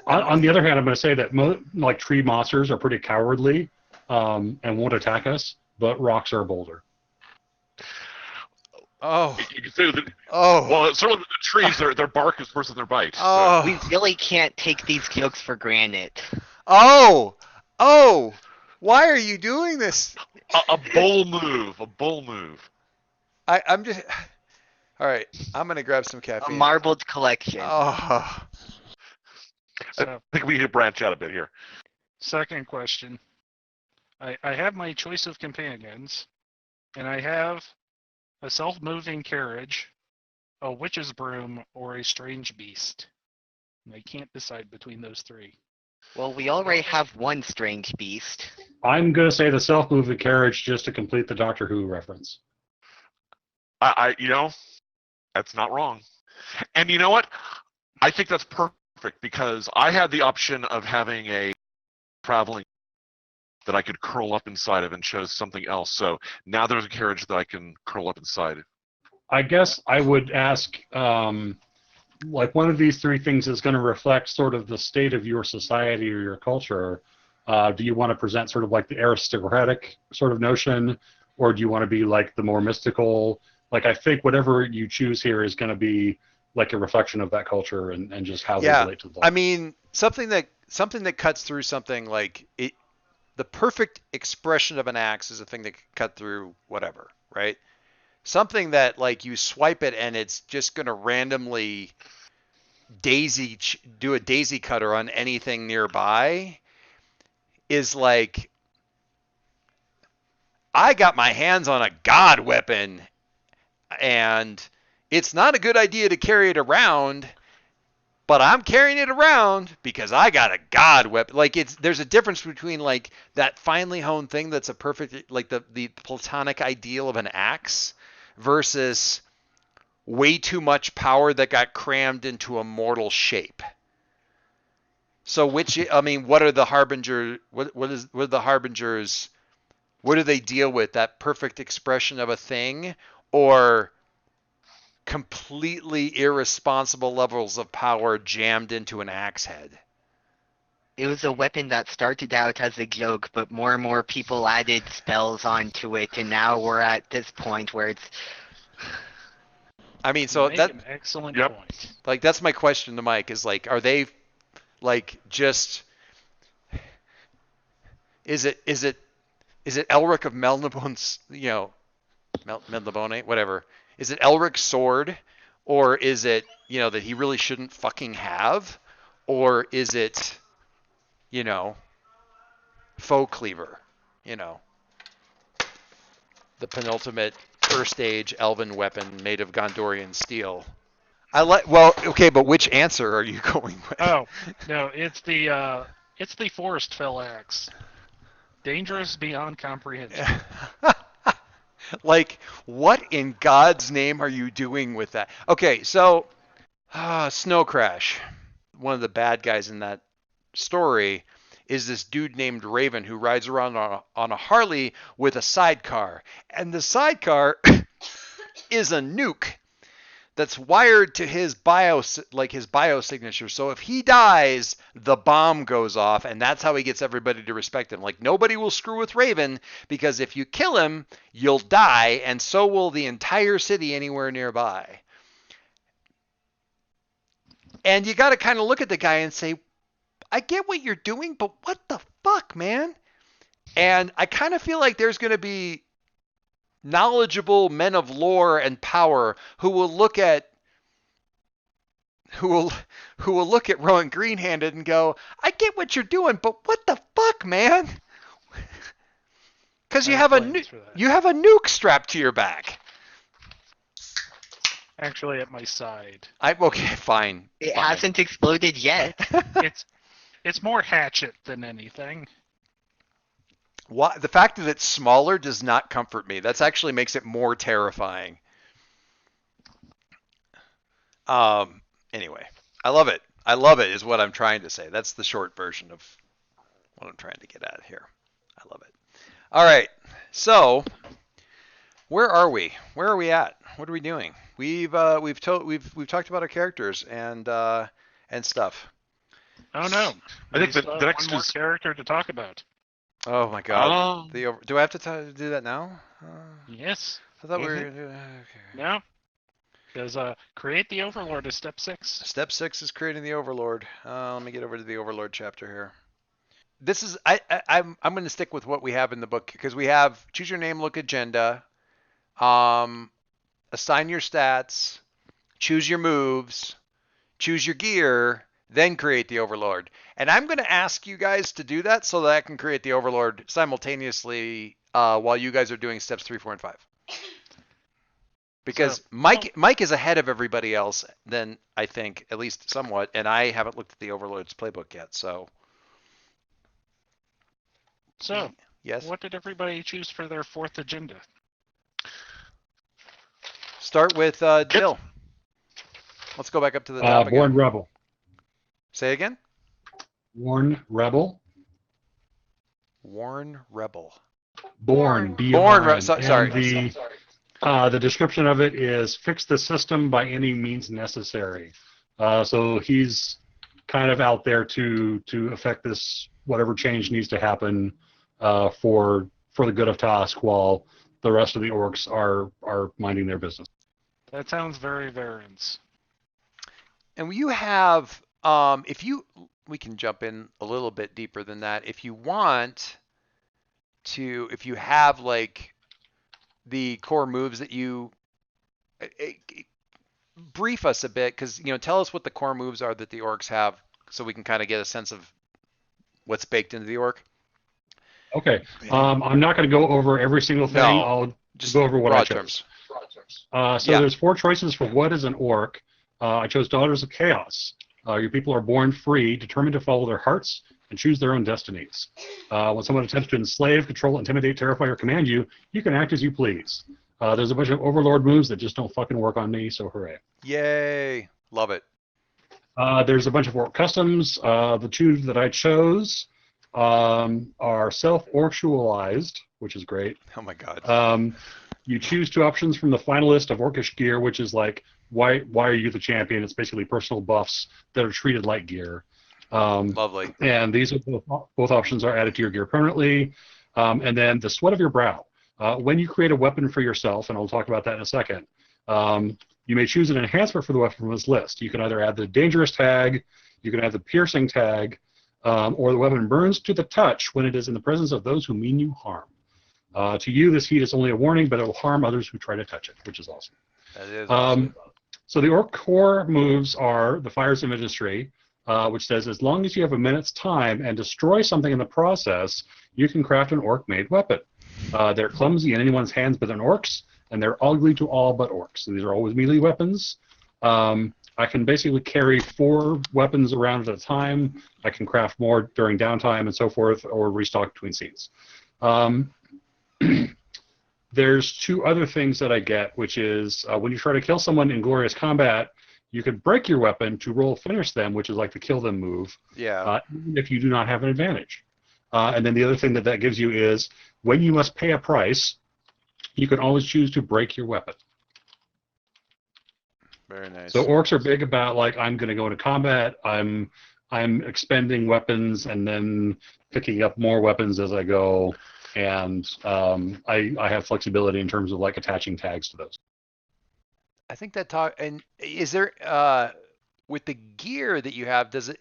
On the other hand, I'm going to say that like tree monsters are pretty cowardly and won't attack us, but rocks are a boulder. Oh. You can say that. Oh. Well, certainly the trees, their bark is worse than their bite. Oh. So. We really can't take these jokes for granted. Oh. Why are you doing this? A bull move. A bull move. I'm just. All right. I'm gonna grab some caffeine. A marbled collection. Oh. I think we need to branch out a bit here. Second question. I have my choice of companions. and I have a self-moving carriage, a witch's broom, or a strange beast. And I can't decide between those three. Well, we already have one strange beast. I'm going to say the self-moving carriage just to complete the Doctor Who reference. That's not wrong. And you know what? I think that's perfect because I had the option of having a traveling that I could curl up inside of and chose something else. So now there's a carriage that I can curl up inside. I guess I would ask, like one of these three things is going to reflect sort of the state of your society or your culture. Do you want to present sort of like the aristocratic sort of notion, or do you want to be like the more mystical? Like I think whatever you choose here is going to be like a reflection of that culture and just how they relate to the law. I mean, something that cuts through something like it. The perfect expression of an axe is a thing that can cut through whatever, right? Something that like you swipe it and it's just going to randomly do a daisy cutter on anything nearby is like, I got my hands on a god weapon and it's not a good idea to carry it around, but I'm carrying it around because I got a god weapon. Like there's a difference between like that finely honed thing that's a perfect, like the platonic ideal of an axe versus way too much power that got crammed into a mortal shape. So what are the harbingers? What are the harbingers? What do they deal with? That perfect expression of a thing or completely irresponsible levels of power jammed into an axe head? It was a weapon that started out as a joke, but more and more people added spells onto it, and now we're at this point where it's... I mean, so that's an excellent point. Like, that's my question to Mike is like, are they like just... Is it Elric of Melnibone's, Melnibone, whatever. Is it Elric's sword, or is it, that he really shouldn't fucking have, or is it, Foe Cleaver, the penultimate first age elven weapon made of Gondorian steel? But which answer are you going with? Oh, no, it's the Forest Fell axe. Dangerous beyond comprehension. Like, what in God's name are you doing with that? Okay, so Snow Crash, one of the bad guys in that story, is this dude named Raven who rides around on a Harley with a sidecar. And the sidecar is a nuke that's wired to his biosignature. So if he dies, the bomb goes off, and that's how he gets everybody to respect him. Like, nobody will screw with Raven, because if you kill him, you'll die, and so will the entire city anywhere nearby. And you got to kind of look at the guy and say, I get what you're doing, but what the fuck, man? And I kind of feel like there's going to be knowledgeable men of lore and power who will look at Rowan Green-Handed and go, I get what you're doing, but what the fuck, man? Because you have a nuke strapped to your back. Actually, at my side. Okay, fine. It hasn't exploded yet. It's more hatchet than anything. The fact that it's smaller does not comfort me. That actually makes it more terrifying. Anyway, I love it. I love it is what I'm trying to say. That's the short version of what I'm trying to get at here. I love it. All right. So, where are we? Where are we at? What are we doing? We've talked about our characters and stuff. Oh no! I think the next one more character to talk about. Oh my god! Do I have to do that now? Yes. I thought we were gonna do that. Okay. No. Because create the Overlord is step 6. Step 6 is creating the Overlord. Let me get over to the Overlord chapter here. This is I'm going to stick with what we have in the book because we have choose your name, look agenda, assign your stats, choose your moves, choose your gear, then create the Overlord. And I'm going to ask you guys to do that so that I can create the Overlord simultaneously while you guys are doing steps 3, 4, and 5. Because Mike is ahead of everybody else, then I think, at least somewhat, and I haven't looked at the Overlord's playbook yet. So yes. What did everybody choose for their 4th agenda? Start with Dill. Let's go back up to the top again. Born Rebel. Say again? Worn Rebel. Worn Rebel. Born. Born Rebel. Sorry. The description of it is fix the system by any means necessary. So he's kind of out there to affect this, whatever change needs to happen for the good of Task, while the rest of the orcs are minding their business. That sounds very Variance. And you have, we can jump in a little bit deeper than that. If you want to, if you have like the core moves that you, brief us a bit, because, tell us what the core moves are that the orcs have, so we can kind of get a sense of what's baked into the orc. Okay. I'm not going to go over every single thing. No, I'll just go over what I chose. There's 4 choices for what is an orc. I chose Daughters of Chaos. Your people are born free, determined to follow their hearts, and choose their own destinies. When someone attempts to enslave, control, intimidate, terrify, or command you, you can act as you please. There's a bunch of Overlord moves that just don't fucking work on me, so hooray. Yay. Love it. There's a bunch of orc customs. The 2 that I chose are self-orctualized, which is great. Oh my god. You choose 2 options from the final list of orcish gear, which is like, why are you the champion? It's basically personal buffs that are treated like gear. Lovely. And these are both options are added to your gear permanently. And then the sweat of your brow. When you create a weapon for yourself, and I'll talk about that in a second, you may choose an enhancement for the weapon from this list. You can either add the dangerous tag, you can add the piercing tag, or the weapon burns to the touch when it is in the presence of those who mean you harm. To you, this heat is only a warning, but it will harm others who try to touch it, which is awesome. That is awesome. So the orc core moves are the Fires of Ministry, which says as long as you have a minute's time and destroy something in the process, you can craft an orc-made weapon. They're clumsy in anyone's hands but an orc's, and they're ugly to all but orcs. So these are always melee weapons. I can basically carry 4 weapons around at a time. I can craft more during downtime and so forth, or restock between scenes. There's 2 other things that I get, which is when you try to kill someone in glorious combat, you can break your weapon to roll finish them, which is like the kill them move. Yeah. Even if you do not have an advantage. And then the other thing that gives you is when you must pay a price, you can always choose to break your weapon. Very nice. So orcs are big about like, I'm going to go into combat. I'm expending weapons and then picking up more weapons as I go. And I have flexibility in terms of like attaching tags to those. I think that and is there with the gear that you have, does it?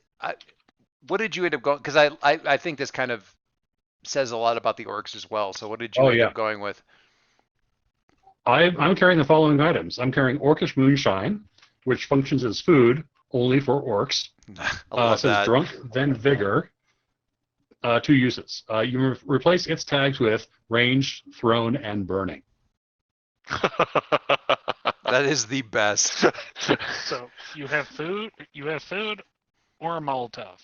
What did you end up going? Because I think this kind of says a lot about the orcs as well. So what did you end up going with? I'm carrying the following items. I'm carrying Orcish Moonshine, which functions as food only for orcs. I love says that. Drunk, then Vigor. 2 uses. You replace its tags with Range, Thrown, and Burning. That is the best. So you have food, or a Molotov.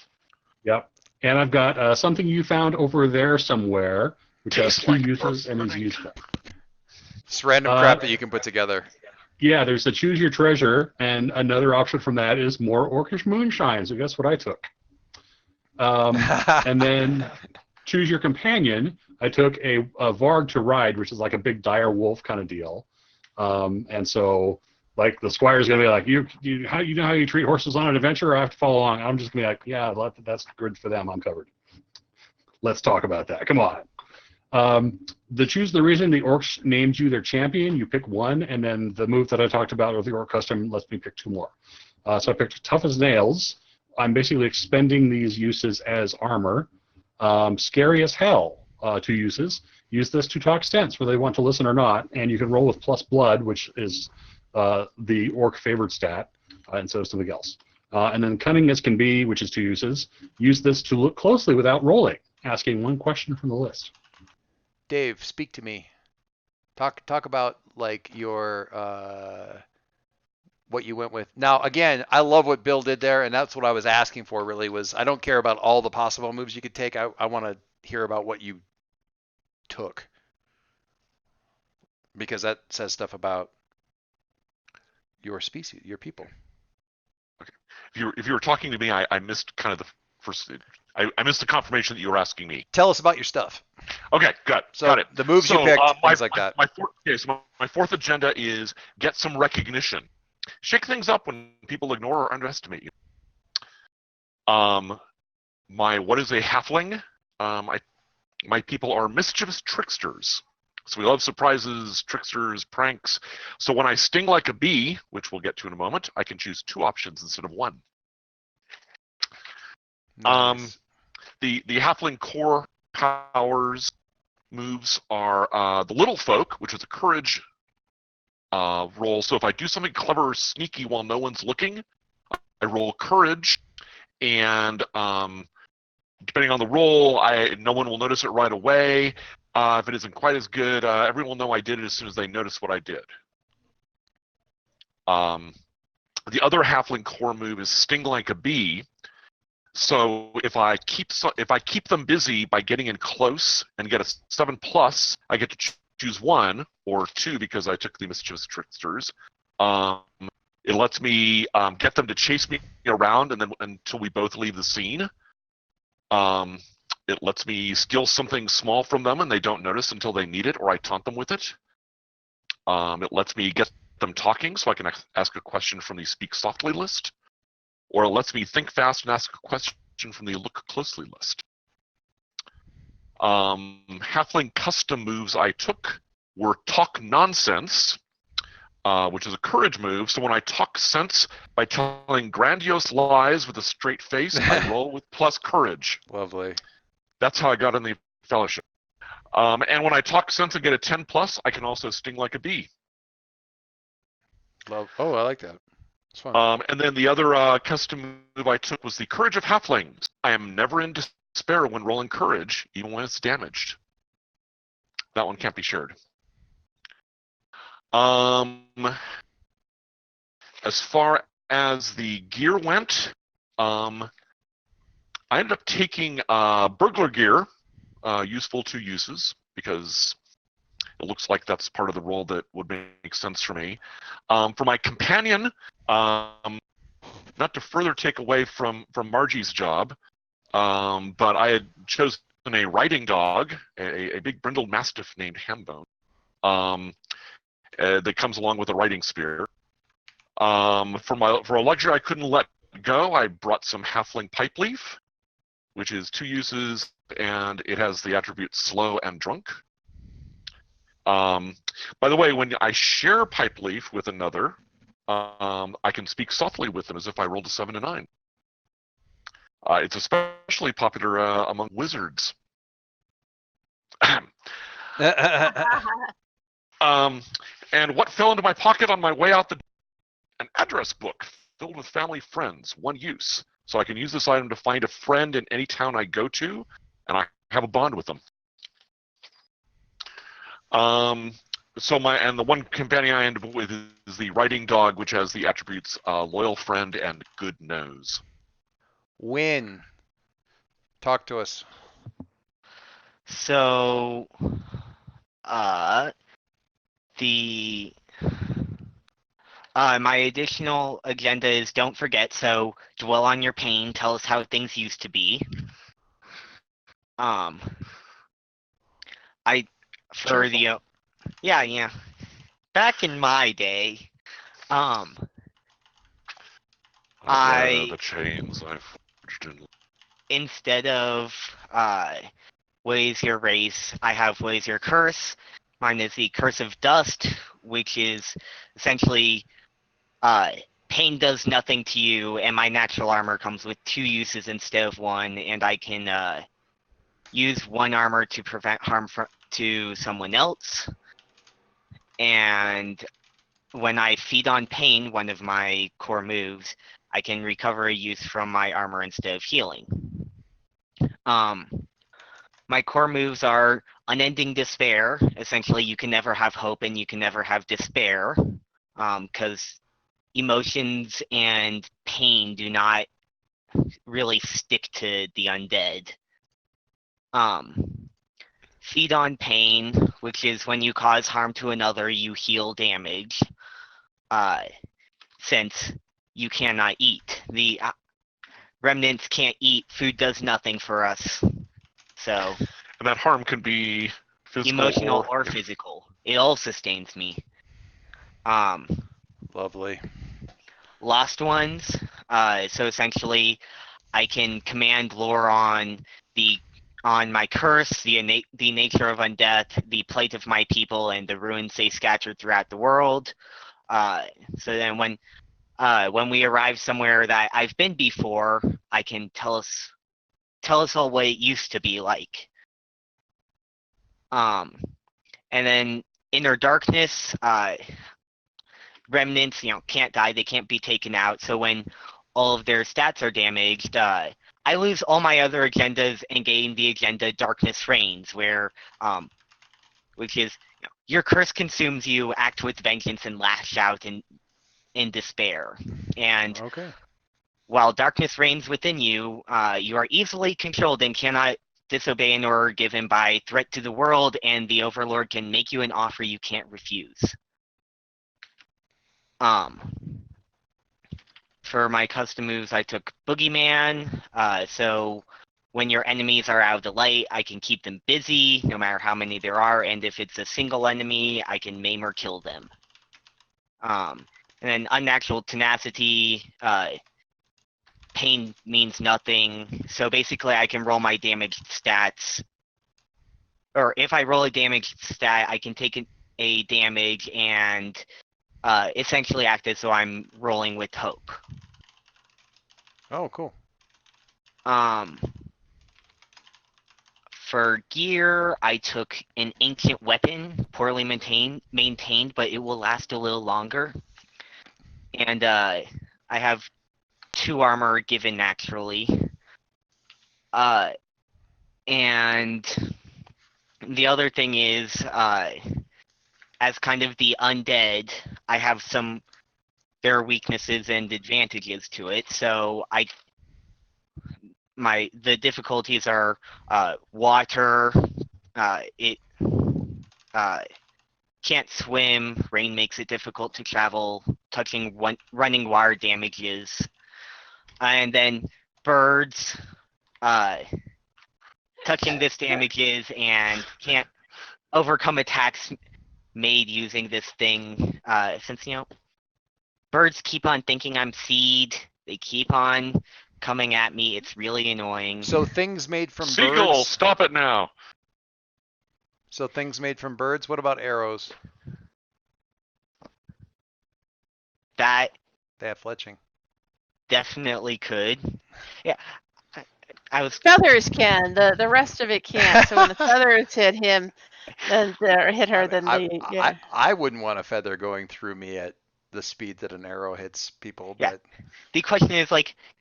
Yep. And I've got something you found over there somewhere, which has 2 uses and is useful. It's random crap that you can put together. Yeah, there's a Choose Your Treasure, and another option from that is more Orcish Moonshine. So guess what I took? And then Choose Your Companion. I took a Varg to ride, which is like a big dire wolf kind of deal. And so, like, the squire's gonna be like, you know how you treat horses on an adventure? Or I have to follow along. I'm just gonna be like, yeah, that's good for them. I'm covered. Let's talk about that. Come on. Choose the reason the orcs named you their champion. You pick 1, and then the move that I talked about with the orc custom lets me pick 2 more. So I picked Tough as Nails. I'm basically expending these uses as armor. Scary as Hell, 2 uses. Use this to talk sense, whether they want to listen or not, and you can roll with plus blood, which is the orc favored stat, instead of something else. And then Cunning as Can Be, which is 2 uses. Use this to look closely without rolling, asking 1 question from the list. Dave, speak to me. Talk about like your what you went with. Now, again, I love what Bill did there, and that's what I was asking for. Really, was I don't care about all the possible moves you could take. I want to hear about what you took, because that says stuff about your species, your people. Okay. If you were talking to me, I missed kind of the first. I missed the confirmation that you were asking me. Tell us about your stuff. Okay, got it. The moves you picked, things like that. My fourth agenda is get some recognition. Shake things up when people ignore or underestimate you. What is a halfling? My people are mischievous tricksters. So we love surprises, tricksters, pranks. So when I sting like a bee, which we'll get to in a moment, I can choose 2 options instead of 1. Nice. The halfling core powers moves are the little folk, which is a courage roll. So if I do something clever or sneaky while no one's looking, I roll courage, and depending on the roll, no one will notice it right away. If it isn't quite as good, everyone will know I did it as soon as they notice what I did. The other halfling core move is sting like a bee. So if I keep them busy by getting in close and get a 7+, I get to choose 1 or 2 because I took the mischievous tricksters. It lets me get them to chase me around and then until we both leave the scene. It lets me steal something small from them and they don't notice until they need it, or I taunt them with it. It lets me get them talking so I can ask a question from the Speak Softly list. Or it lets me think fast and ask a question from the Look Closely list. Halfling custom moves I took were Talk Nonsense, which is a courage move. So when I talk sense by telling grandiose lies with a straight face, I roll with plus courage. Lovely. That's how I got in the fellowship. And when I talk sense and get a 10+, I can also sting like a bee. Oh, I like that. It's fun. And then the other custom move I took was the Courage of Halflings. I am never in despair when rolling courage, even when it's damaged. That one can't be shared. As far as the gear went, I ended up taking burglar gear, useful 2 uses, because it looks like that's part of the role that would make sense for me. For my companion, not to further take away from Margie's job, but I had chosen a riding dog, a big brindled mastiff named Hambone, that comes along with a riding spear. For a luxury I couldn't let go, I brought some halfling pipe leaf, which is 2 uses, and it has the attributes slow and drunk. By the way, when I share pipe leaf with another, I can speak softly with them as if I rolled a 7 and 9. It's especially popular among wizards. And what fell into my pocket on my way out the door? An address book filled with family friends, 1 use. So I can use this item to find a friend in any town I go to, and I have a bond with them. The one companion I end up with is the riding dog, which has the attributes loyal friend and good nose. Win. Talk to us. So, my additional agenda is don't forget, so dwell on your pain, tell us how things used to be. Yeah. Back in my day, The chains I forged in. Instead of what is your race, I have what is your curse. Mine is the Curse of Dust, which is essentially pain does nothing to you, and my natural armor comes with 2 uses instead of 1, and I can use 1 armor to prevent harm to someone else. And when I feed on pain, one of my core moves, I can recover a use from my armor instead of healing. My core moves are Unending Despair. Essentially, you can never have hope and you can never have despair, because emotions and pain do not really stick to the undead. Feed on Pain, which is when you cause harm to another, you heal damage. Since you cannot eat. The remnants can't eat, food does nothing for us. So. And that harm can be physical emotional or physical. It all sustains me. Lovely. Lost Ones. So essentially, I can command lore on my curse, the nature of undeath, the plight of my people, and the ruins they scattered throughout the world. So then when we arrive somewhere that I've been before, I can tell us all what it used to be like. And then Inner Darkness, remnants, can't die, they can't be taken out. So when all of their stats are damaged, I lose all my other agendas and gain the agenda Darkness Reigns, where, which is, your curse consumes you, act with vengeance, and lash out in despair. And okay. While Darkness reigns within you, you are easily controlled and cannot disobey an order given by threat to the world, and the Overlord can make you an offer you can't refuse. For my custom moves, I took Boogeyman, so when your enemies are out of the light, I can keep them busy, no matter how many there are, and if it's a single enemy, I can maim or kill them. And then Unnatural Tenacity, Pain means nothing, so basically I can roll my damage stats, or if I roll a damage stat, I can take a damage and essentially act as though I'm rolling with hope. Oh, cool. For gear, I took an Ancient Weapon, poorly maintained, but it will last a little longer. And I have 2 armor given naturally. And the other thing is, as kind of the undead, I have there are weaknesses and advantages to it. So the difficulties are water, it can't swim, rain makes it difficult to travel, touching running wire damages, and then birds, touching this damages and can't overcome attacks made using this thing, since, birds keep on thinking I'm seed, they keep on coming at me, it's really annoying. So things made from Seagull, birds. stop it now. So things made from birds. What about arrows? That They have fletching. definitely could. Yeah, I was. Feathers can. The rest of it can't. So when the feathers hit him, or hit her, I wouldn't want a feather going through me at the speed that an arrow hits people. Yeah. But The question is,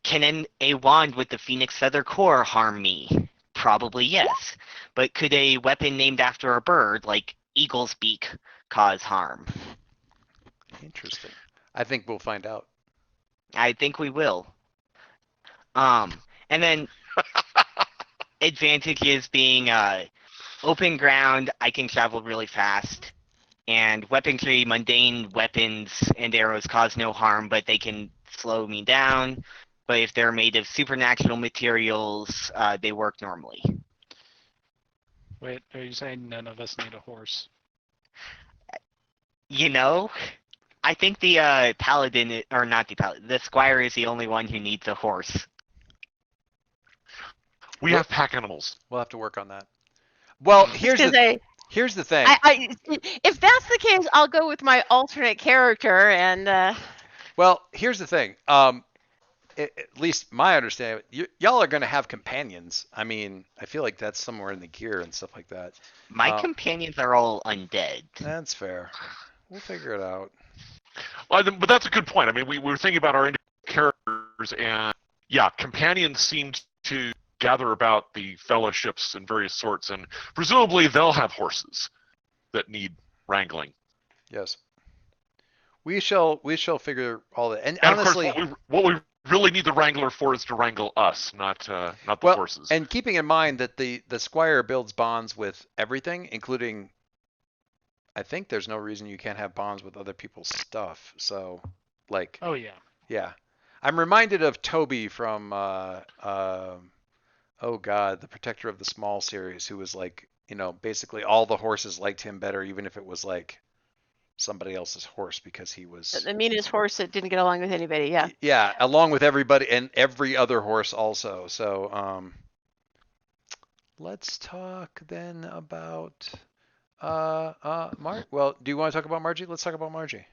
can a wand with the Phoenix Feather Core harm me? Probably yes. But could a weapon named after a bird, like Eagle's Beak, cause harm? Interesting. I think we'll find out. I think we will. And then advantages being open ground, I can travel really fast. And weaponry, mundane weapons and arrows cause no harm, but they can slow me down. But if they're made of supernatural materials, they work normally. Wait, are you saying none of us need a horse? I think the paladin, or not the paladin, the squire is the only one who needs a horse. We have pack animals. We'll have to work on that. Well, here's the thing. If that's the case, I'll go with my alternate character and. Well, here's the thing. At least my understanding, y'all are going to have companions. I mean, I feel like that's somewhere in the gear and stuff like that. My companions are all undead. That's fair. We'll figure it out. Well, but that's a good point. I mean, we were thinking about our characters, and yeah, companions seem to gather about the fellowships and various sorts, and presumably they'll have horses that need wrangling. Yes. We shall figure all that. And honestly, of course, what we really need the wrangler for is to wrangle us, not the horses. And keeping in mind that the squire builds bonds with everything, including, I think there's no reason you can't have bonds with other people's stuff. So, like. Oh yeah. Yeah, I'm reminded of Toby from oh god, the Protector of the Small series, who was like, basically all the horses liked him better, even if it was like somebody else's horse, because he was The meanest horse that didn't get along with anybody. Yeah. Yeah, along with everybody and every other horse also. So let's talk then about Well, do you want to talk about Margie? Let's talk about Margie.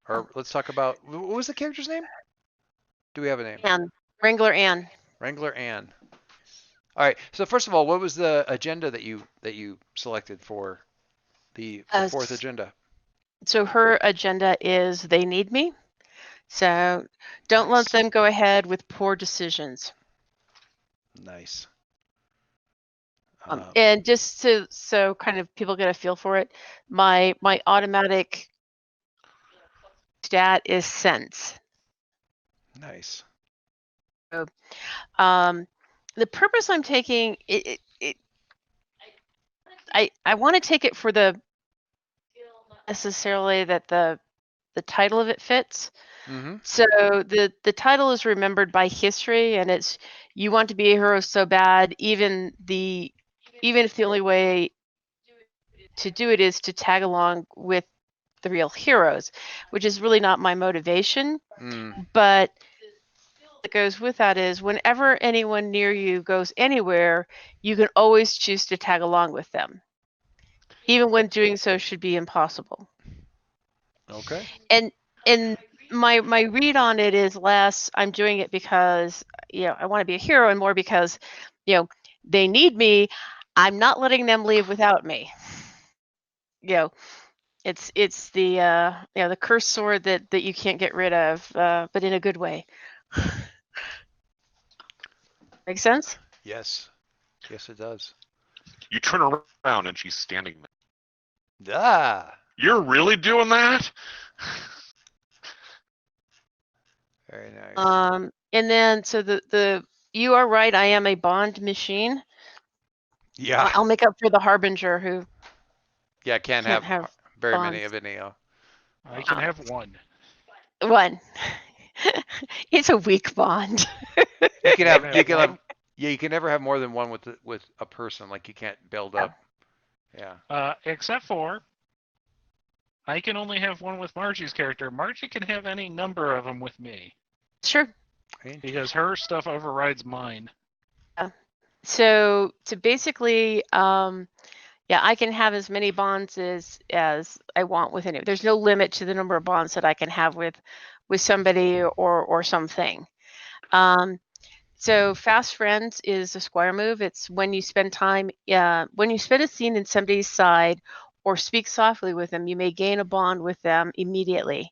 Or let's talk about, what was the character's name? Do we have a name? Anne. Wrangler Anne. Wrangler Anne. All right. So first of all, what was the agenda that you selected for the fourth agenda? So her agenda is they need me. So don't let them go ahead with poor decisions. Nice. And just so kind of people get a feel for it, my automatic stat is sense. Nice. So, the purpose I'm taking I want to take it for the necessarily that the title of it fits. Mm-hmm. So the title is remembered by history, and it's you want to be a hero so bad, even if the only way to do it is to tag along with the real heroes, which is really not my motivation. But what goes with that is whenever anyone near you goes anywhere, you can always choose to tag along with them, even when doing so should be impossible. Okay. And my read on it is less I'm doing it because I want to be a hero, and more because they need me. I'm not letting them leave without me. It's the the cursed sword that you can't get rid of, but in a good way. Make sense? Yes. Yes, it does. You turn around and she's standing there. Ah. You're really doing that? Very nice. And then so the you are right. I am a bond machine. Yeah. I'll make up for the harbinger who. Yeah, can't have very bonds. many of any. I can have one. One. It's a weak bond. You can have. Yeah, you can never have more than one with a person. Like you can't build up. Yeah. Except for, I can only have one with Margie's character. Margie can have any number of them with me. Sure. Because her stuff overrides mine. Yeah. So basically, I can have as many bonds as I want with any. There's no limit to the number of bonds that I can have with somebody or something. So fast friends is a squire move. It's when you spend time, when you spend a scene in somebody's side or speak softly with them, you may gain a bond with them immediately.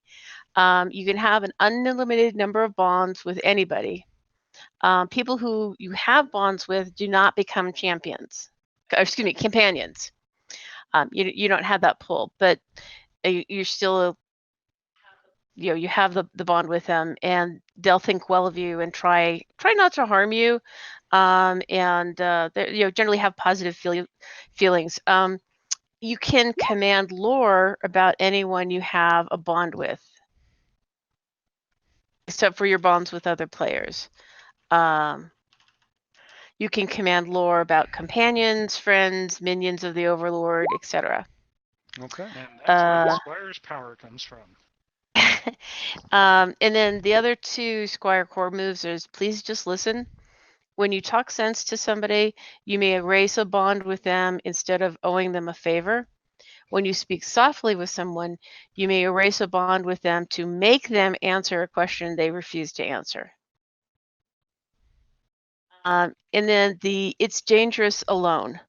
You can have an unlimited number of bonds with anybody. People who you have bonds with do not become companions. You don't have that pull, but you're still, you have the bond with them, and they'll think well of you and try not to harm you, and generally have positive feelings. You can command lore about anyone you have a bond with, except for your bonds with other players. You can command lore about companions, friends, minions of the Overlord, etc. Okay. And that's where the Squire's power comes from. And then the other two Squire core moves is please just listen. When you talk sense to somebody, you may erase a bond with them instead of owing them a favor. When you speak softly with someone, you may erase a bond with them to make them answer a question they refuse to answer. And then it's dangerous alone.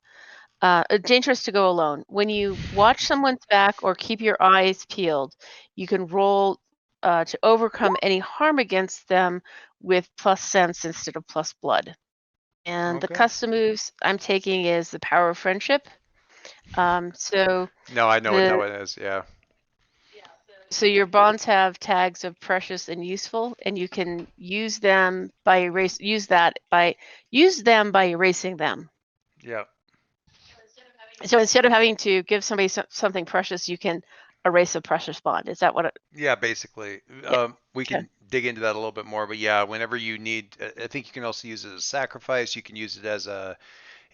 Dangerous to go alone. When you watch someone's back or keep your eyes peeled, you can roll to overcome any harm against them with plus sense instead of plus blood. And the Okay. custom moves I'm taking is the power of friendship. So No, I know what that one is. Yeah. so your bonds have tags of precious and useful, and you can use them by use them by erasing them. Yeah. So instead of having to give somebody something precious, you can erase a precious bond. Is that what it? Yeah, basically. Yeah. We can dig into that a little bit more, but yeah, whenever you need, I think you can also use it as a sacrifice. You can use it as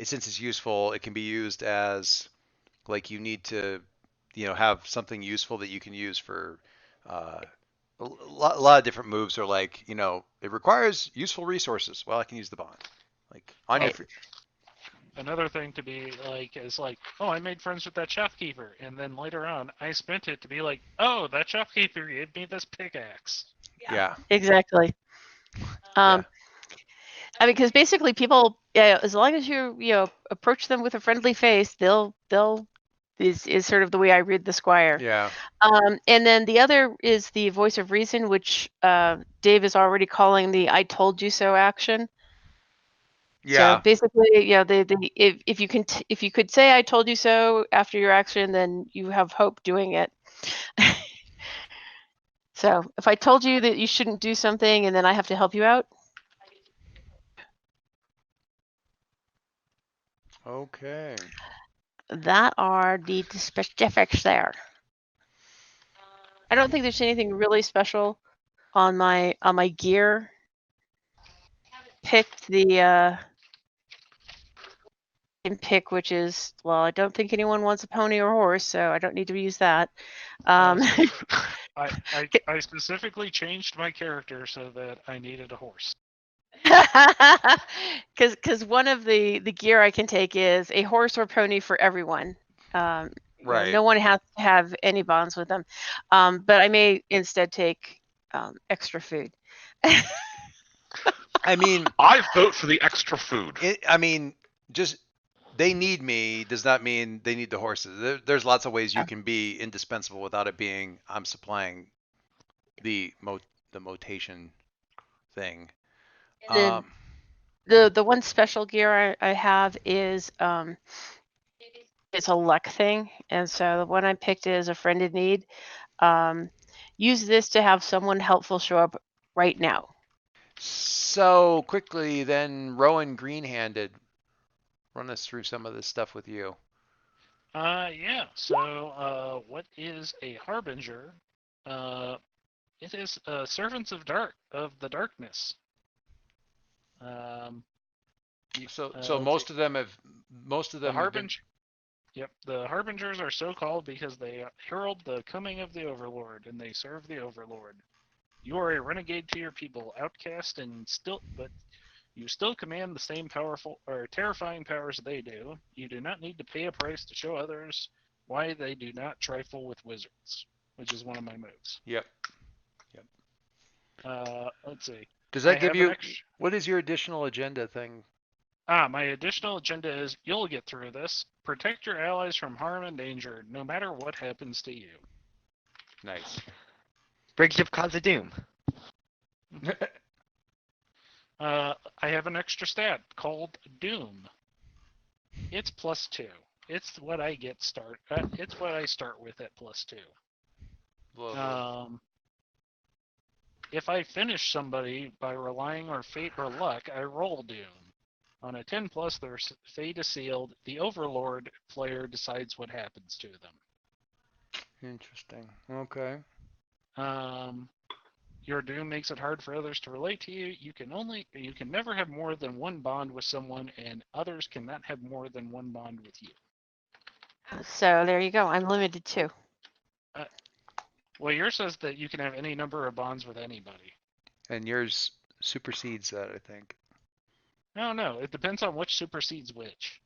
since it's useful, it can be used as like you need to, have something useful that you can use for uh, a lot of different moves are like, it requires useful resources. Well, I can use the bond. Like on your Right. Another thing to be like is like, oh, I made friends with that shopkeeper, and then later on, I spent it to be like, oh, that shopkeeper gave me this pickaxe. Yeah. Exactly. Yeah. I mean, because basically people, as long as you approach them with a friendly face, they'll is sort of the way I read the Squire. Yeah. And then the other is the voice of reason, which Dave is already calling the "I told you so" action. So Yeah. basically, if you could say "I told you so" after your action, then you have hope doing it. So if I told you that you shouldn't do something and then I have to help you out. Okay. That are the specifics there. I don't think there's anything really special on my gear. Picked the pick, which is, well, I don't think anyone wants a pony or horse, so I don't need to use that. I specifically changed my character so that I needed a horse. Because one of the gear I can take is a horse or pony for everyone. Right. No one has to have any bonds with them, but I may instead take extra food. I mean, I vote for the extra food. Just they need me does not mean they need the horses. There's lots of ways you can be indispensable without it being I'm supplying the motation thing. The one special gear I have is it's a luck thing, and so the one I picked is a friend in need. Use this to have someone helpful show up right now. So quickly, then Rowan Green-handed, run us through some of this stuff with you. Yeah. So, what is a harbinger? It is servants of the darkness. So most of them the harbinger. Yep, the harbingers are so called because they herald the coming of the Overlord and they serve the Overlord. You are a renegade to your people, outcast, but you still command the same powerful or terrifying powers they do. You do not need to pay a price to show others why they do not trifle with wizards, which is one of my moves. Yep. Let's see. Does that give you? What is your additional agenda thing? My additional agenda is you'll get through this. Protect your allies from harm and danger, no matter what happens to you. Nice. Briggs of Khazad-dûm. I have an extra stat called Doom. It's +2. It's what I it's what I start with at +2. If I finish somebody by relying on fate or luck, I roll Doom. On a 10+, their fate is sealed. The Overlord player decides what happens to them. Interesting. Okay. Your doom makes it hard for others to relate to you. You can never have more than one bond with someone, and others cannot have more than one bond with you. So there you go. I'm limited too. Well, yours says that you can have any number of bonds with anybody. And yours supersedes that, I think. No. It depends on which supersedes which.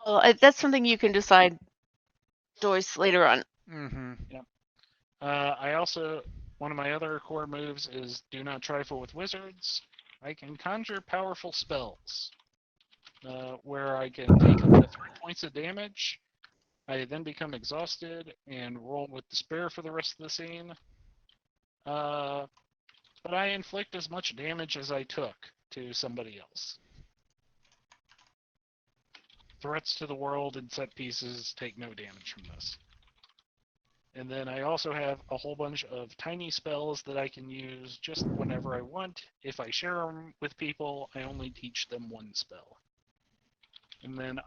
Well, that's something you can decide, Joyce, later on. Mm-hmm. Yep. One of my other core moves is do not trifle with wizards. I can conjure powerful spells, where I can take up to 3 points of damage. I then become exhausted and roll with despair for the rest of the scene. But I inflict as much damage as I took to somebody else. threats to the world and set pieces take no damage from this. And then I also have a whole bunch of tiny spells that I can use just whenever I want. If I share them with people, I only teach them one spell. And then,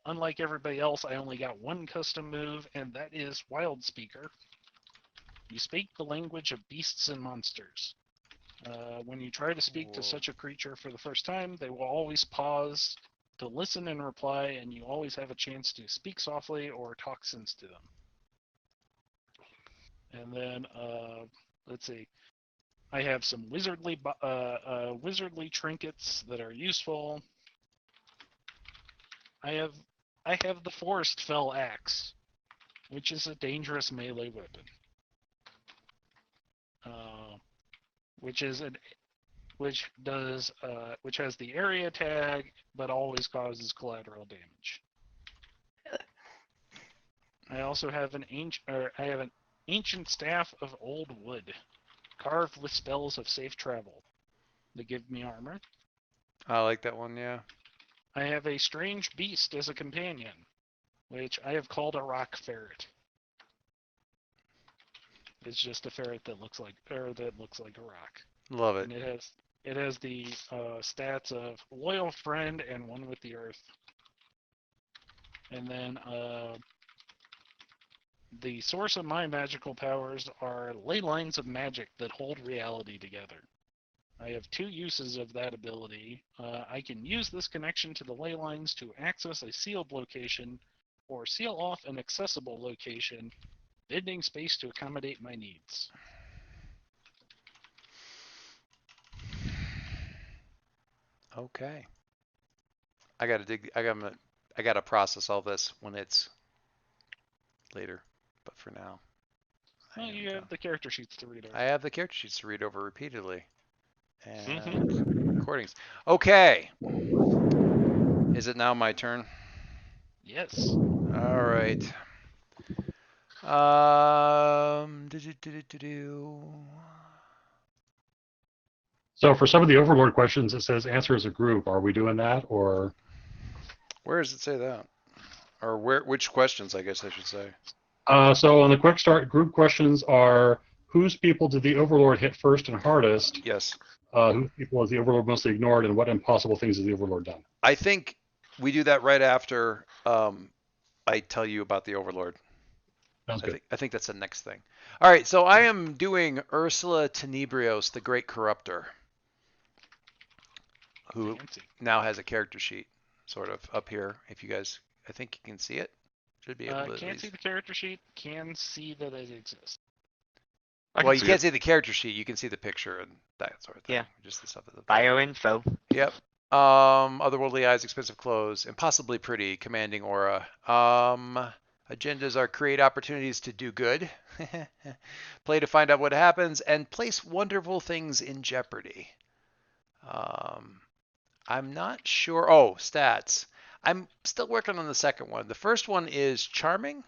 unlike everybody else, I only got one custom move, and that is Wild Speaker. You speak the language of beasts and monsters. When you try to speak to such a creature for the first time, they will always pause to listen and reply, and you always have a chance to speak softly or talk sense to them. And then, let's see. I have some wizardly trinkets that are useful. I have the Forest Fell Axe, which is a dangerous melee weapon. Which has the area tag, but always causes collateral damage. I also have an ancient staff of old wood, carved with spells of safe travel. They give me armor. I like that one, yeah. I have a strange beast as a companion, which I have called a rock ferret. It's just a ferret that looks like a rock. Love it. And it has the stats of loyal friend and one with the earth. And then the source of my magical powers are ley lines of magic that hold reality together. I have 2 uses of that ability. I can use this connection to the ley lines to access a sealed location or seal off an accessible location, bending space to accommodate my needs. Okay. I gotta process all this when it's later, but for now. Well, you have the character sheets to read over. I have the character sheets to read over repeatedly. And recordings. Okay. Is it now my turn? Yes. All right. So for some of the Overlord questions, it says answer as a group. Are we doing that, or? Where does it say that? Or which questions, I guess I should say. So on the quick start, group questions are, whose people did the Overlord hit first and hardest? Yes. Whose people has the Overlord mostly ignored, and what impossible things has the Overlord done? I think we do that right after I tell you about the Overlord. Sounds good. I think that's the next thing. All right, so I am doing Ursula Tenebrios, the Great Corruptor, who now has a character sheet sort of up here. If you guys, I think you can see it. Should be able to. Can't see the character sheet. Can see that it exists. Well, you can't see the character sheet. You can see the picture and that sort of thing. Yeah. Just the stuff. Bio info. Yep. Otherworldly eyes, expensive clothes, impossibly pretty, commanding aura. Agendas are create opportunities to do good, play to find out what happens, and place wonderful things in jeopardy. I'm not sure. Oh, stats. I'm still working on the second one. The first one is charming,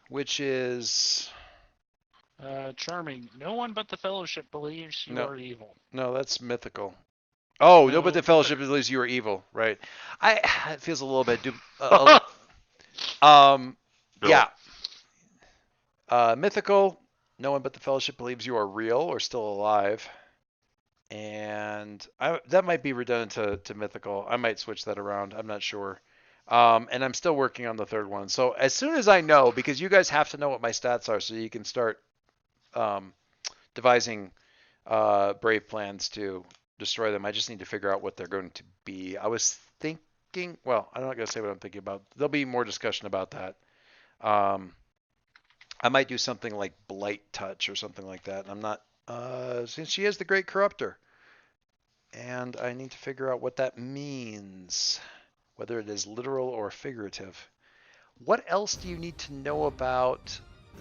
which is... charming. No one but the Fellowship believes you are evil. No, that's mythical. Oh, no, but the Fellowship believes you are evil, right? It feels a little bit... yeah. Mythical. No one but the Fellowship believes you are real or still alive. And that might be redundant to mythical. I might switch that around. I'm not sure. And I'm still working on the third one. So as soon as I know, because you guys have to know what my stats are so you can start devising brave plans to destroy them. I just need to figure out what they're going to be. I was thinking, well, I'm not going to say what I'm thinking about. There'll be more discussion about that. I might do something like Blight Touch or something like that. I'm not, since she is the Great Corruptor. And I need to figure out what that means, whether it is literal or figurative. What else do you need to know about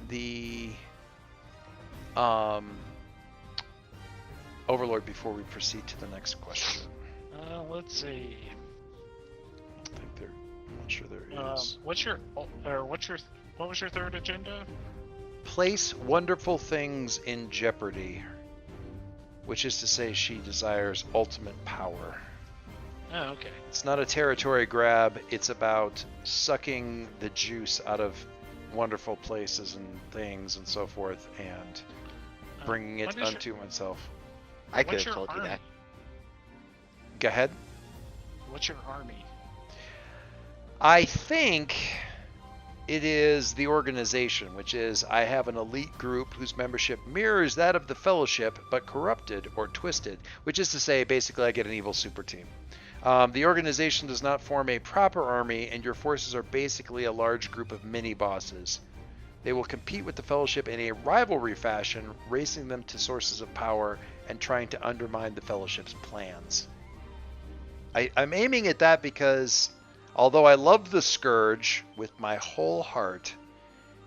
the Overlord before we proceed to the next question? Let's see. I'm not sure there is. What was your third agenda? Place wonderful things in jeopardy, which is to say she desires ultimate power. Oh, okay. It's not a territory grab. It's about sucking the juice out of wonderful places and things and so forth, and bringing it unto oneself. I could have told you that. Go ahead. What's your army? I think it is the organization, which is I have an elite group whose membership mirrors that of the Fellowship, but corrupted or twisted, which is to say, basically, I get an evil super team. The organization does not form a proper army, and your forces are basically a large group of mini-bosses. They will compete with the Fellowship in a rivalry fashion, racing them to sources of power and trying to undermine the Fellowship's plans. I'm aiming at that because, although I love the Scourge with my whole heart,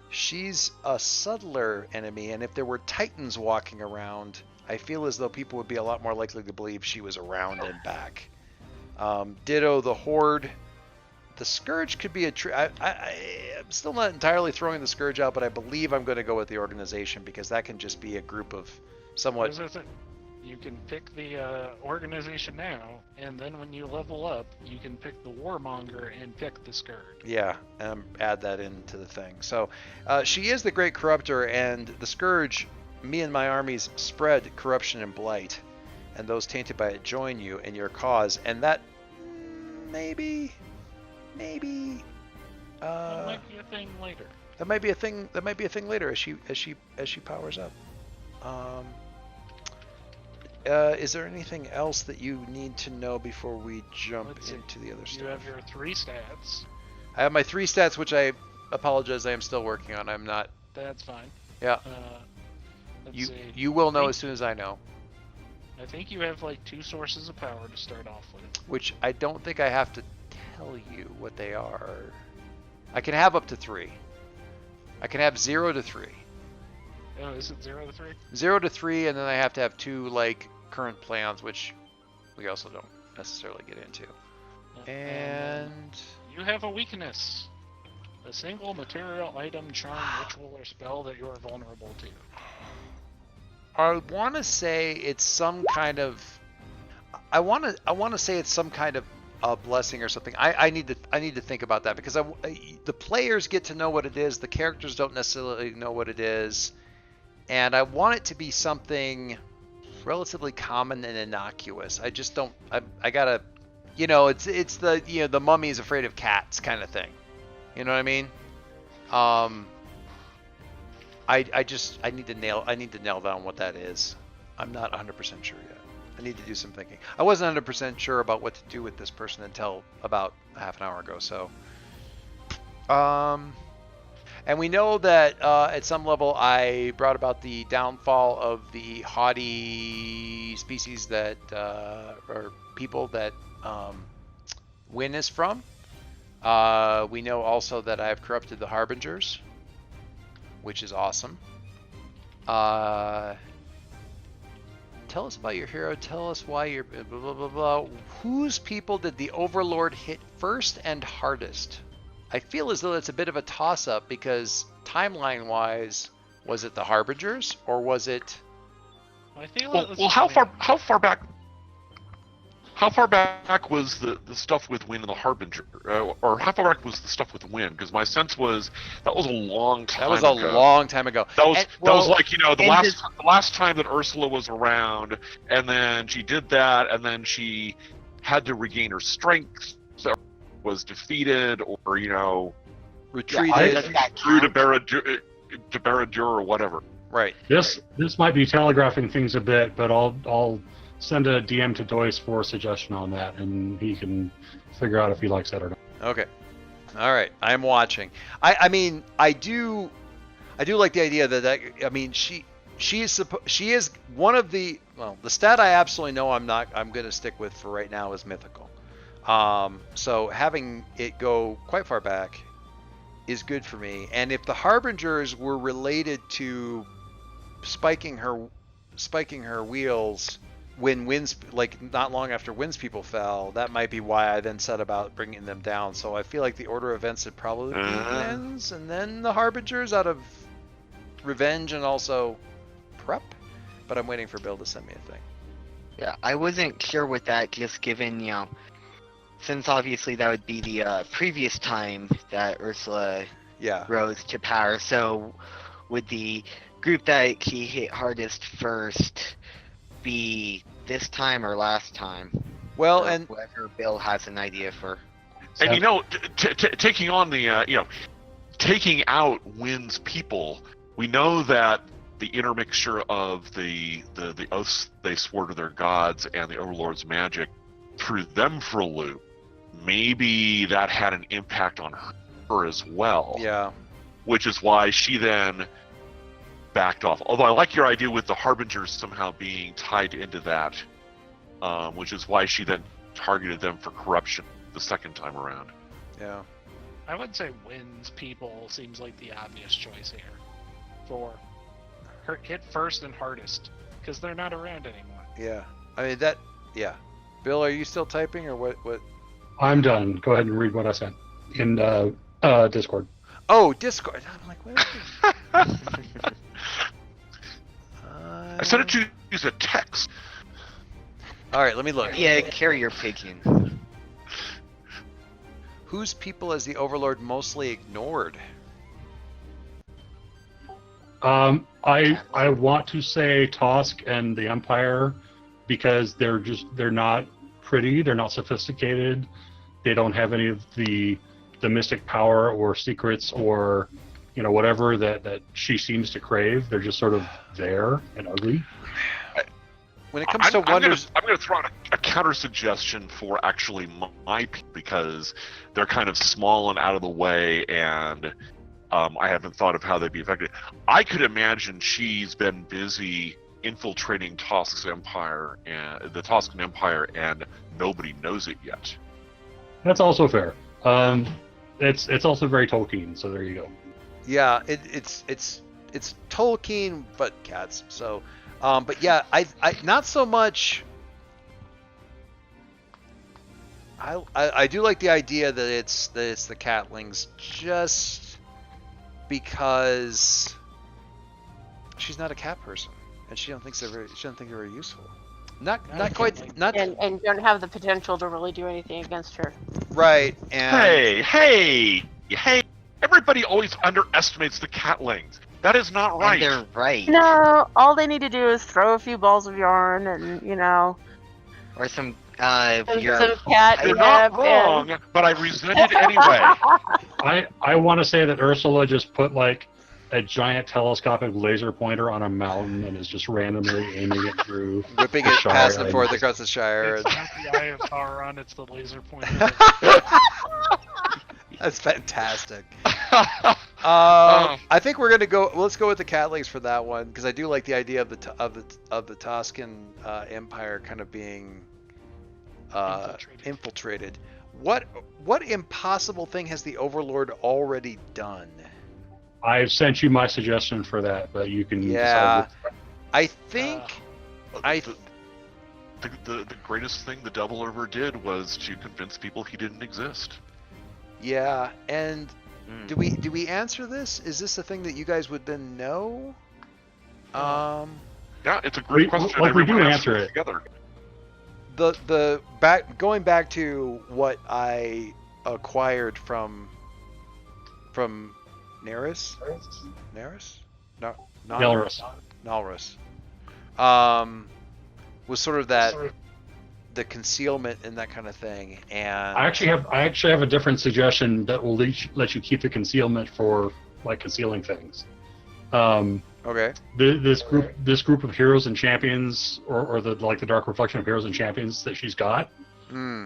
she's a subtler enemy, and if there were Titans walking around, I feel as though people would be a lot more likely to believe she was around and back. Ditto the Horde. The Scourge could be I'm still not entirely throwing the Scourge out, but I believe I'm going to go with the organization because that can just be a group of somewhat... You can pick the organization now, and then when you level up, you can pick the Warmonger and pick the Scourge. Yeah, add that into the thing. So she is the Great Corruptor, and the Scourge, me and my armies spread corruption and blight, and those tainted by it join you in your cause, and that maybe that might be a thing later. That might be a thing. That might be a thing later as she powers up. Is there anything else that you need to know before we jump into the other stuff? You have your 3 stats. I have my 3 stats, which I apologize, I am still working on. I'm not. That's fine. Yeah. You will know as soon as I know. I think you have like 2 sources of power to start off with. Which I don't think I have to tell you what they are. I can have up to 3. I can have 0 to 3. Oh, is it 0 to 3? 0 to 3, and then I have to have 2 like current plans, which we also don't necessarily get into. And you have a weakness. A single material, item, charm, ritual, or spell that you are vulnerable to. I want to say it's some kind of. I want to say it's some kind of a blessing or something. I need to think about that because the players get to know what it is. The characters don't necessarily know what it is, and I want it to be something relatively common and innocuous. I just don't. I gotta. It's the the mummy's afraid of cats kind of thing. You know what I mean? I need to nail down what that is. I'm not 100% sure yet. I need to do some thinking. I wasn't 100% sure about what to do with this person until about half an hour ago. So, and we know that at some level I brought about the downfall of the haughty species that or people that Wynn is from. We know also that I've corrupted the Harbingers, which is awesome. Tell us about your hero. Tell us why you're blah, blah, blah, blah. Whose people did the Overlord hit first and hardest? I feel as though it's a bit of a toss-up because timeline-wise, was it the Harbingers or was it? I feel well, how far back? How far back was the stuff with Wynn and the Harbinger, or how far back was the stuff with Wynn? Because my sense was that was a long time ago. That was a long time ago. That was like the last time that Ursula was around, and then she did that, and then she had to regain her strength, so was defeated, or retreated through to Barad-dûr or whatever. Right. This might be telegraphing things a bit, but I'll send a DM to Doyce for a suggestion on that, and he can figure out if he likes that or not. Okay. All right. I'm watching. I mean, I do like the idea that I mean, she is one of the stat I absolutely know I'm going to stick with for right now is mythical. So having it go quite far back is good for me. And if the Harbingers were related to spiking her wheels when Wynn's, like not long after Wynn's people fell, that might be why I then set about bringing them down. So I feel like the order of events would probably be Wynn's and then the Harbingers out of revenge and also prep. But I'm waiting for Bill to send me a thing. Yeah, I wasn't sure with that, just given since obviously that would be the previous time that Ursula Yeah. rose to power, so would the group that he hit hardest first be this time or last time? Well, or and whoever Bill has an idea for. And taking on the taking out Wynn's people, we know that the intermixture of the oaths they swore to their gods and the Overlord's magic threw them for a loop. Maybe that had an impact on her as well. yeah. Which is why she then backed off. Although I like your idea with the Harbingers somehow being tied into that, which is why she then targeted them for corruption the second time around. Yeah. I would say Wynn's people seems like the obvious choice here for her hit first and hardest because they're not around anymore. Yeah. I mean that. Yeah. Bill, are you still typing or what? What? I'm done. Go ahead and read what I sent in Discord. Oh, Discord. I'm like, where? I sent it to you as a text. All right, let me look. Yeah, carrier pigeon. Whose people has the Overlord mostly ignored? I want to say Tosk and the Empire because they're not pretty, they're not sophisticated, they don't have any of the mystic power or secrets or whatever that she seems to crave. They're just sort of there and ugly. When it comes to wonders, I'm going to throw out a counter suggestion for actually my people because they're kind of small and out of the way, and I haven't thought of how they'd be affected. I could imagine she's been busy infiltrating Tosk's empire and the Toscan Empire, and nobody knows it yet. That's also fair. It's also very Tolkien, so there you go. yeah, it's Tolkien but cats. So, but yeah, I not so much. I do like the idea that it's the catlings just because she's not a cat person and she don't think they're very useful. Not quite not and don't have the potential to really do anything against her. right. And Hey! Everybody always underestimates the catlings. That is not right. And they're right. No, all they need to do is throw a few balls of yarn and Or some some your cat. You're not wrong, but I resent it anyway. I want to say that Ursula just put like a giant telescopic laser pointer on a mountain and is just randomly aiming it through, whipping the it Shire past and and- forth across the Shire. It's not the Eye of Sauron, it's the laser pointer. That's fantastic. I think we're gonna go. Let's go with the catlings for that one because I do like the idea of the Toscan Empire kind of being infiltrated. What impossible thing has the Overlord already done? I've sent you my suggestion for that, but you can Yeah, decide. I think The greatest thing the Devil ever did was to convince people he didn't exist. yeah. And do we answer this? Is this a thing that you guys would then know? Yeah, it's a great question. we do Everyone answer answers it. together. The going back to what I acquired from Nerys? No, Nelrus. Nalrus. Was sort of the concealment and that kind of thing. And I actually have a different suggestion that will let you keep the concealment for like concealing things. okay. This group of heroes and champions, or the Dark Reflection of heroes and champions that she's got.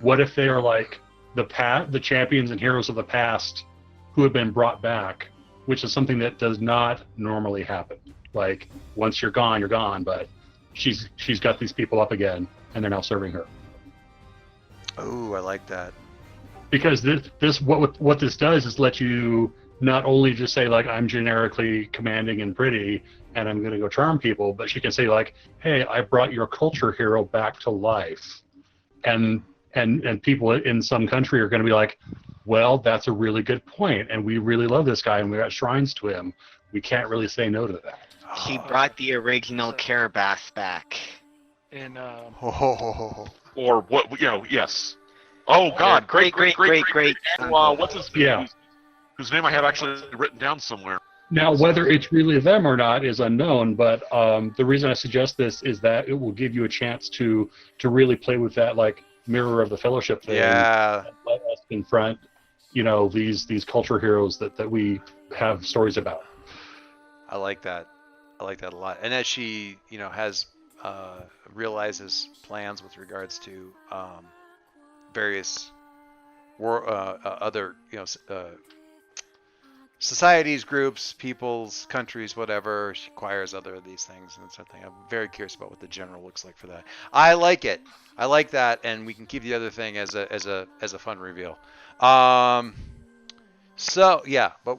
What if they are like the champions and heroes of the past who have been brought back, which is something that does not normally happen. Like once you're gone, but she's got these people up again and they're now serving her. Oh, I like that. Because what this does is let you not only just say like I'm generically commanding and pretty and I'm going to go charm people, but she can say like, hey, I brought your culture hero back to life, and people in some country are going to be like, well, that's a really good point, and we really love this guy and we got shrines to him. We can't really say no to that. He brought the original Carabas back. In Or what? Yes. Oh God, Great. What's his name? Yeah. Whose name I have actually written down somewhere. Now, whether it's really them or not is unknown, but the reason I suggest this is that it will give you a chance to really play with that, like, mirror of the Fellowship thing. Yeah. And let us confront, these culture heroes that we have stories about. I like that. I like that a lot. And as she, has realizes plans with regards to various other, societies, groups, peoples, countries, whatever. She acquires other of these things and something. I'm very curious about what the general looks like for that. I like it. I like that, and we can keep the other thing as a fun reveal. So yeah, but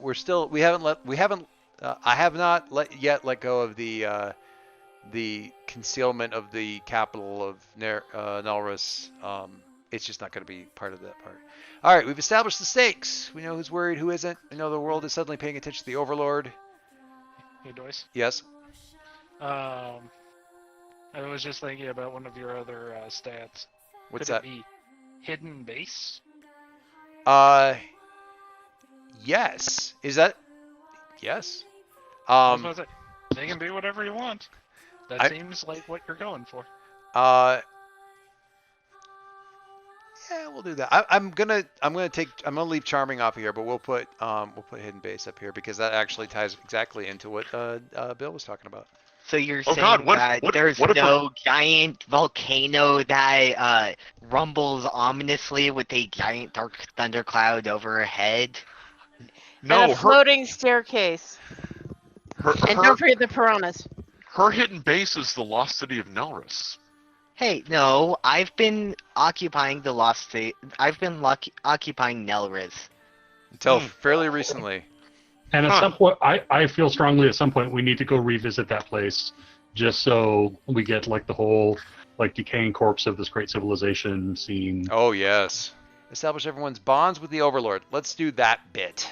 I have not let go of the concealment of the capital of Nelrus. It's just not going to be part of that part. All right, we've established the stakes. We know who's worried, who isn't. We know the world is suddenly paying attention to the Overlord. Hey, Doyce. Yes. I was just thinking about one of your other stats. What's Could that? It be hidden base? Yes. Is that? Yes. I was about to say, they can be whatever you want. That seems like what you're going for. Yeah, we'll do that. I'm gonna leave Charming off of here, but we'll put Hidden Base up here because that actually ties exactly into what Bill was talking about. So you're saying that there's no giant volcano that rumbles ominously with a giant dark thundercloud overhead? No, and a floating staircase. And don't forget the piranhas. Her hidden base is the lost city of Nelrus. Hey, no, I've been occupying the lost city. I've been occupying Nelrus. Until fairly recently. And at some point, I feel strongly at some point we need to go revisit that place just so we get like the whole decaying corpse of this great civilization scene. Oh, yes. Establish everyone's bonds with the Overlord. Let's do that bit.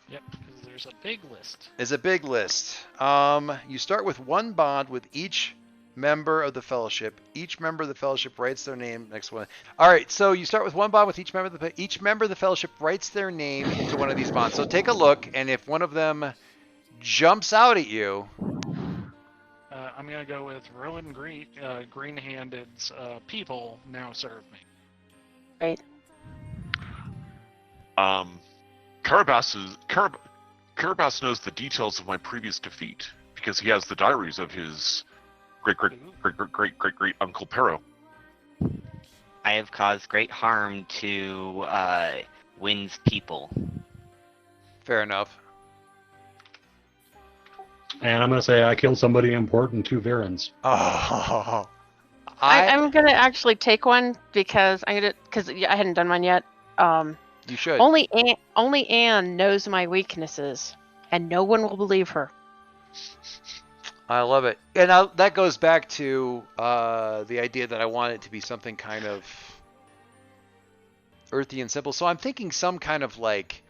Yep, because there's a big list. There's a big list. You start with one bond with each member of the Fellowship. Each member of the Fellowship writes their name. Next one. All right, so you start with one bond with each member of the Fellowship writes their name into one of these bonds. So take a look, and if one of them jumps out at you, I'm gonna go with Rowan Greenhanded's people now serve me. Right. Carabas knows the details of my previous defeat because he has the diaries of his great uncle Pero. I have caused great harm to Wynn's people. Fair enough. And I'm gonna say I killed somebody important to Varens. Oh. I'm gonna actually take one because I hadn't done one yet. You should. Only Anne knows my weaknesses, and no one will believe her. I love it. And that goes back to the idea that I want it to be something kind of earthy and simple. So I'm thinking some kind of like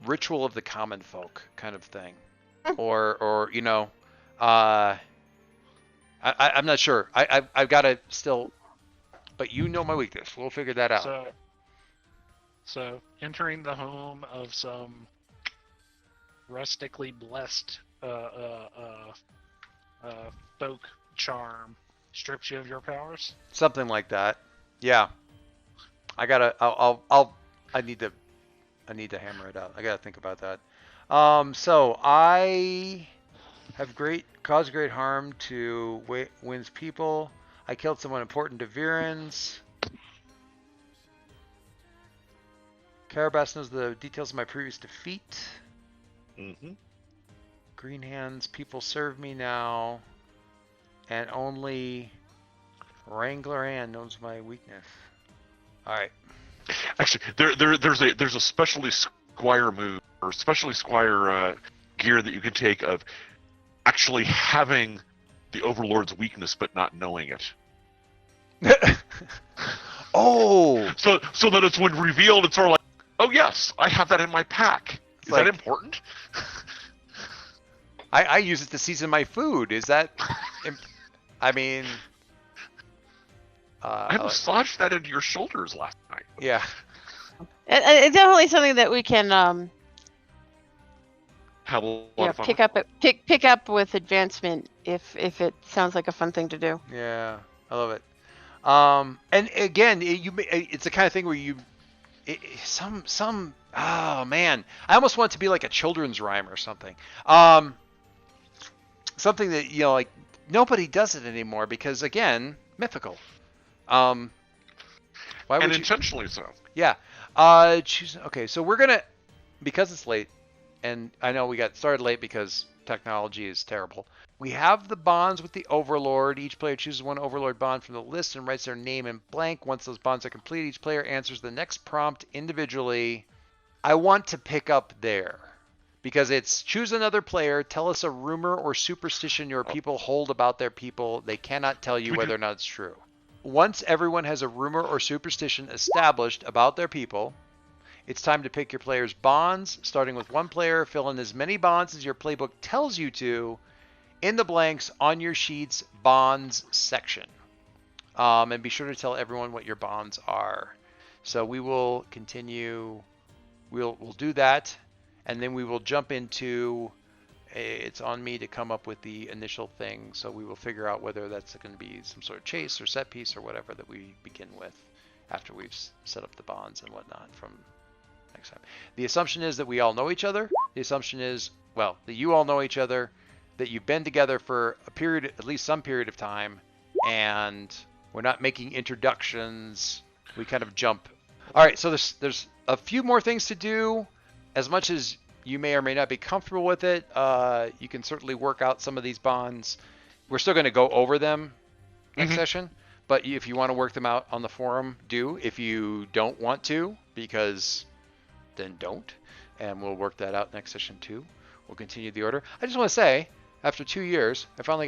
ritual of the common folk kind of thing. or I'm not sure. I've got to still, but you know my weakness. We'll figure that out. So entering the home of some rustically blessed folk charm strips you of your powers. Something like that. Yeah. I need to hammer it out. I gotta think about that. So I have caused great harm to Wynn's people. I killed someone important to Varens. Carabas knows the details of my previous defeat. Mm-hmm. Green Hands people serve me now, and only Wrangler Ann knows my weakness. All right. Actually, there's a specialty squire move or specialty squire gear that you can take of actually having the Overlord's weakness but not knowing it. Oh. So that it's when revealed, it's sort of like, oh yes, I have that in my pack. Is that important? I use it to season my food. Is that? I mean, I massaged that into your shoulders last night. Yeah. It's definitely something that we can have a lot of fun pick up with advancement if it sounds like a fun thing to do. Yeah, I love it. And again, it's the kind of thing where oh man, I almost want it to be like a children's rhyme or something. Something that like nobody does it anymore because again, mythical. Why would and intentionally so. Yeah. Okay, so we're gonna, because it's late, and I know we got started late because technology is terrible. We have the bonds with the Overlord. Each player chooses one Overlord bond from the list and writes their name in blank. Once those bonds are complete, each player answers the next prompt individually. I want to pick up there because it's choose another player, tell us a rumor or superstition your people hold about their people. They cannot tell you whether or not it's true. Once everyone has a rumor or superstition established about their people, it's time to pick your player's bonds. Starting with one player, fill in as many bonds as your playbook tells you to in the blanks on your sheet's bonds section. And be sure to tell everyone what your bonds are. So we will continue. We'll do that, and then we will jump into. It's on me to come up with the initial thing, so we will figure out whether that's going to be some sort of chase or set piece or whatever that we begin with after we've set up the bonds and whatnot from next time. The assumption is that we all know each other. The assumption is, well, that you all know each other, that you've been together for a period, at least some period of time, and we're not making introductions. We kind of jump. All right, so there's a few more things to do. As much as you may or may not be comfortable with it, you can certainly work out some of these bonds. We're still going to go over them next session, but if you want to work them out on the forum, do. If you don't want to, because then don't, and we'll work that out next session too. We'll continue the order. I just want to say, after 2 years, I finally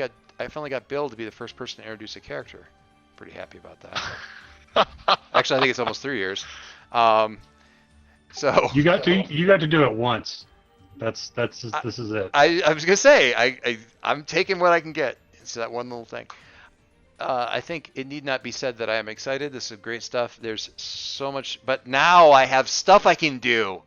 got Bill to be the first person to introduce a character. Pretty happy about that. Actually, I think it's almost 3 years. So you got to do it once. This is it. I was gonna say I'm taking what I can get. It's that one little thing. I think it need not be said that I am excited. This is great stuff. There's so much, but now I have stuff I can do.